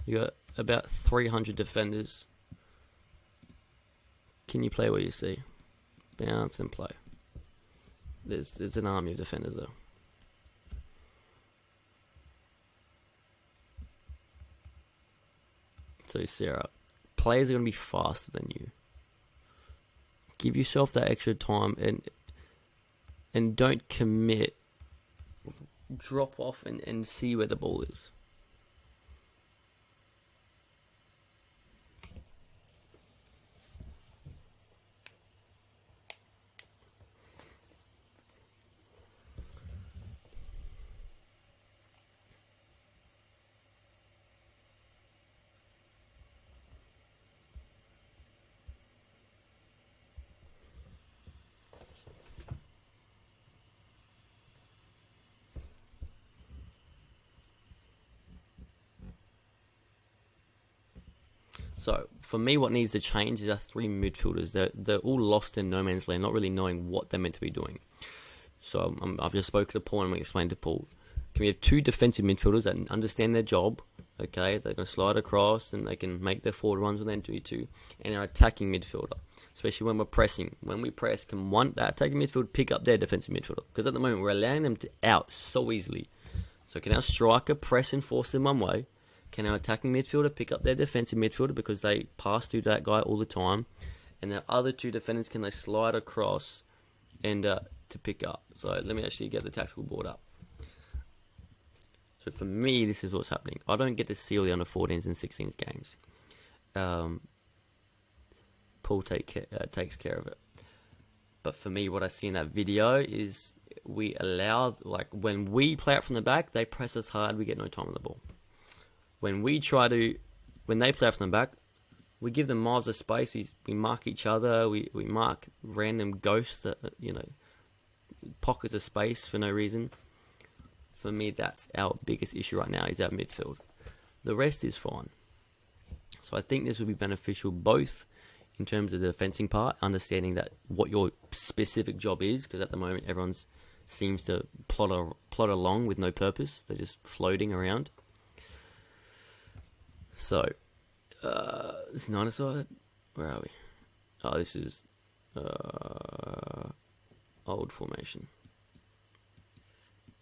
You got about 300 defenders. Can you play what you see? Bounce and play. There's an army of defenders there. So Sarah, players are going to be faster than you. Give yourself that extra time and don't commit. Drop off and see where the ball is. So, for me, what needs to change is our three midfielders. They're all lost in no man's land, not really knowing what they're meant to be doing. So, I've just spoken to Paul and we explained to Paul. Can we have two defensive midfielders that understand their job? Okay, they're going to slide across and they can make their forward runs when they need to. And our attacking midfielder, especially when we're pressing. When we press, can that attacking midfielder pick up their defensive midfielder? Because at the moment, we're allowing them out so easily. So, can our striker press and force them one way? Can our attacking midfielder pick up their defensive midfielder because they pass through that guy all the time? and the other two defenders, can they slide across and to pick up? So let me actually get the tactical board up. So for me, this is what's happening. I don't get to see all the under 14s and 16s games. Paul takes care of it. But for me, what I see in that video is we allow, like, when we play out from the back, they press us hard, we get no time on the ball. When they play out from the back, we give them miles of space, we mark each other, we mark random ghosts, pockets of space for no reason. For me, that's our biggest issue right now, is our midfield. The rest is fine. So I think this would be beneficial both in terms of the defending part, understanding that what your specific job is, because at the moment everyone seems to plod along with no purpose. They're just floating around. So, this is 9-a-side. Where are we? Oh, this is old formation.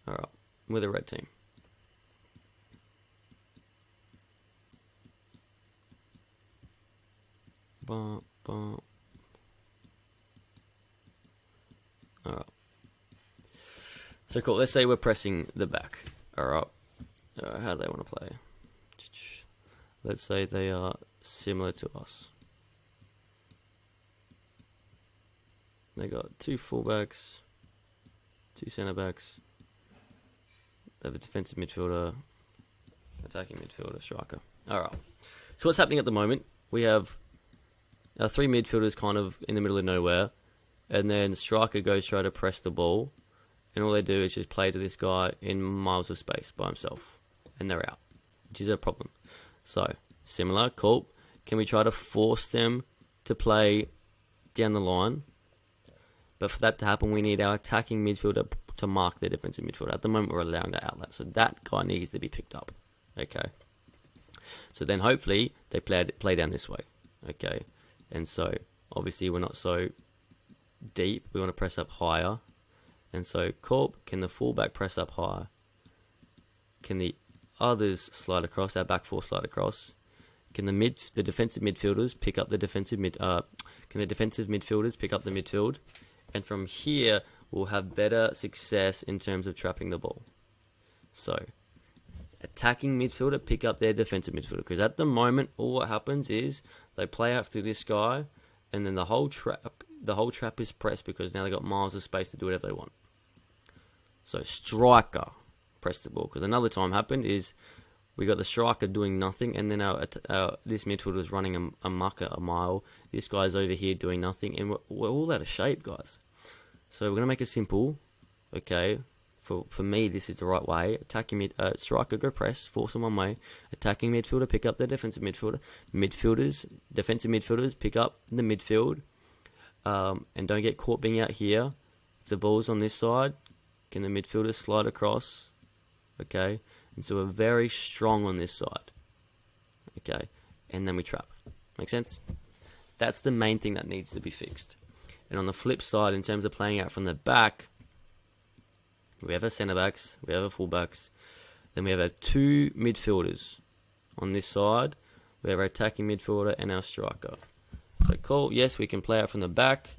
Alright, with a red team. Alright. So cool, let's say we're pressing the back. Alright. How do they want to play? Let's say they are similar to us. They got 2 fullbacks, 2 centre backs. They have a defensive midfielder, attacking midfielder, striker. Alright. So what's happening at the moment? We have our 3 midfielders kind of in the middle of nowhere, and then the striker goes try to press the ball, and all they do is just play to this guy in miles of space by himself, and they're out, which is a problem. So, similar, cool. Can we try to force them to play down the line? But for that to happen, we need our attacking midfielder to mark their defensive midfielder. At the moment, we're allowing that outlet, so that guy needs to be picked up. Okay. So then, hopefully, they play down this way. Okay. And so, obviously, we're not so deep. We want to press up higher. And so, can the fullback press up higher? Can the others slide across? Our back four slide across? Can the defensive midfielders pick up the defensive Can the defensive midfielders pick up the midfield? And from here, we'll have better success in terms of trapping the ball. So, attacking midfielder pick up their defensive midfielder, because at the moment, all what happens is they play out through this guy, and then the whole trap is pressed because now they got miles of space to do whatever they want. So striker press the ball, because another time happened is we got the striker doing nothing, and then this midfielder is running a mile. This guy's over here doing nothing, and we're all out of shape, guys. So we're gonna make it simple, okay? For me, this is the right way. Attacking striker, go press, force them one way. Attacking midfielder, pick up the defensive midfielder. Defensive midfielders, pick up the midfield. And don't get caught being out here. If the ball's on this side, can the midfielders slide across? Okay. And so we're very strong on this side. Okay. And then we trap. Make sense? That's the main thing that needs to be fixed. And on the flip side, in terms of playing out from the back, we have our centre backs, we have our full backs, then we have our 2 midfielders on this side. We have our attacking midfielder and our striker. So cool, yes, we can play out from the back.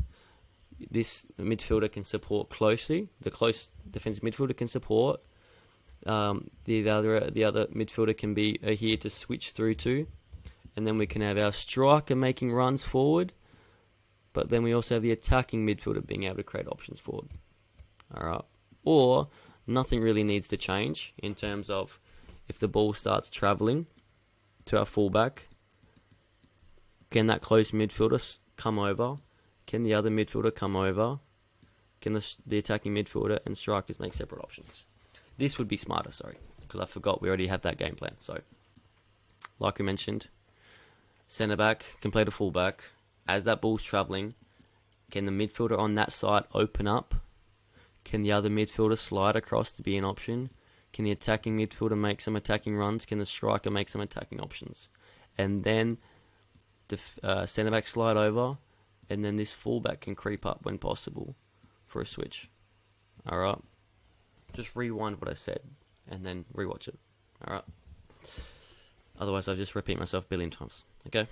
This midfielder can support closely. The close defensive midfielder can support. The other midfielder can be here to switch through to. And then we can have our striker making runs forward. But then we also have the attacking midfielder being able to create options forward. Alright. Or nothing really needs to change in terms of if the ball starts travelling to our fullback, can that close midfielder come over? Can the other midfielder come over? Can the attacking midfielder and strikers make separate options? This would be smarter, sorry, because I forgot we already have that game plan. So, like we mentioned, centre back can play the fullback. As that ball's travelling, can the midfielder on that side open up? Can the other midfielder slide across to be an option? Can the attacking midfielder make some attacking runs? Can the striker make some attacking options? And then the centre back slide over, and then this fullback can creep up when possible for a switch. Alright. Just rewind what I said, and then rewatch it. Alright. Otherwise, I'll just repeat myself a billion times. Okay?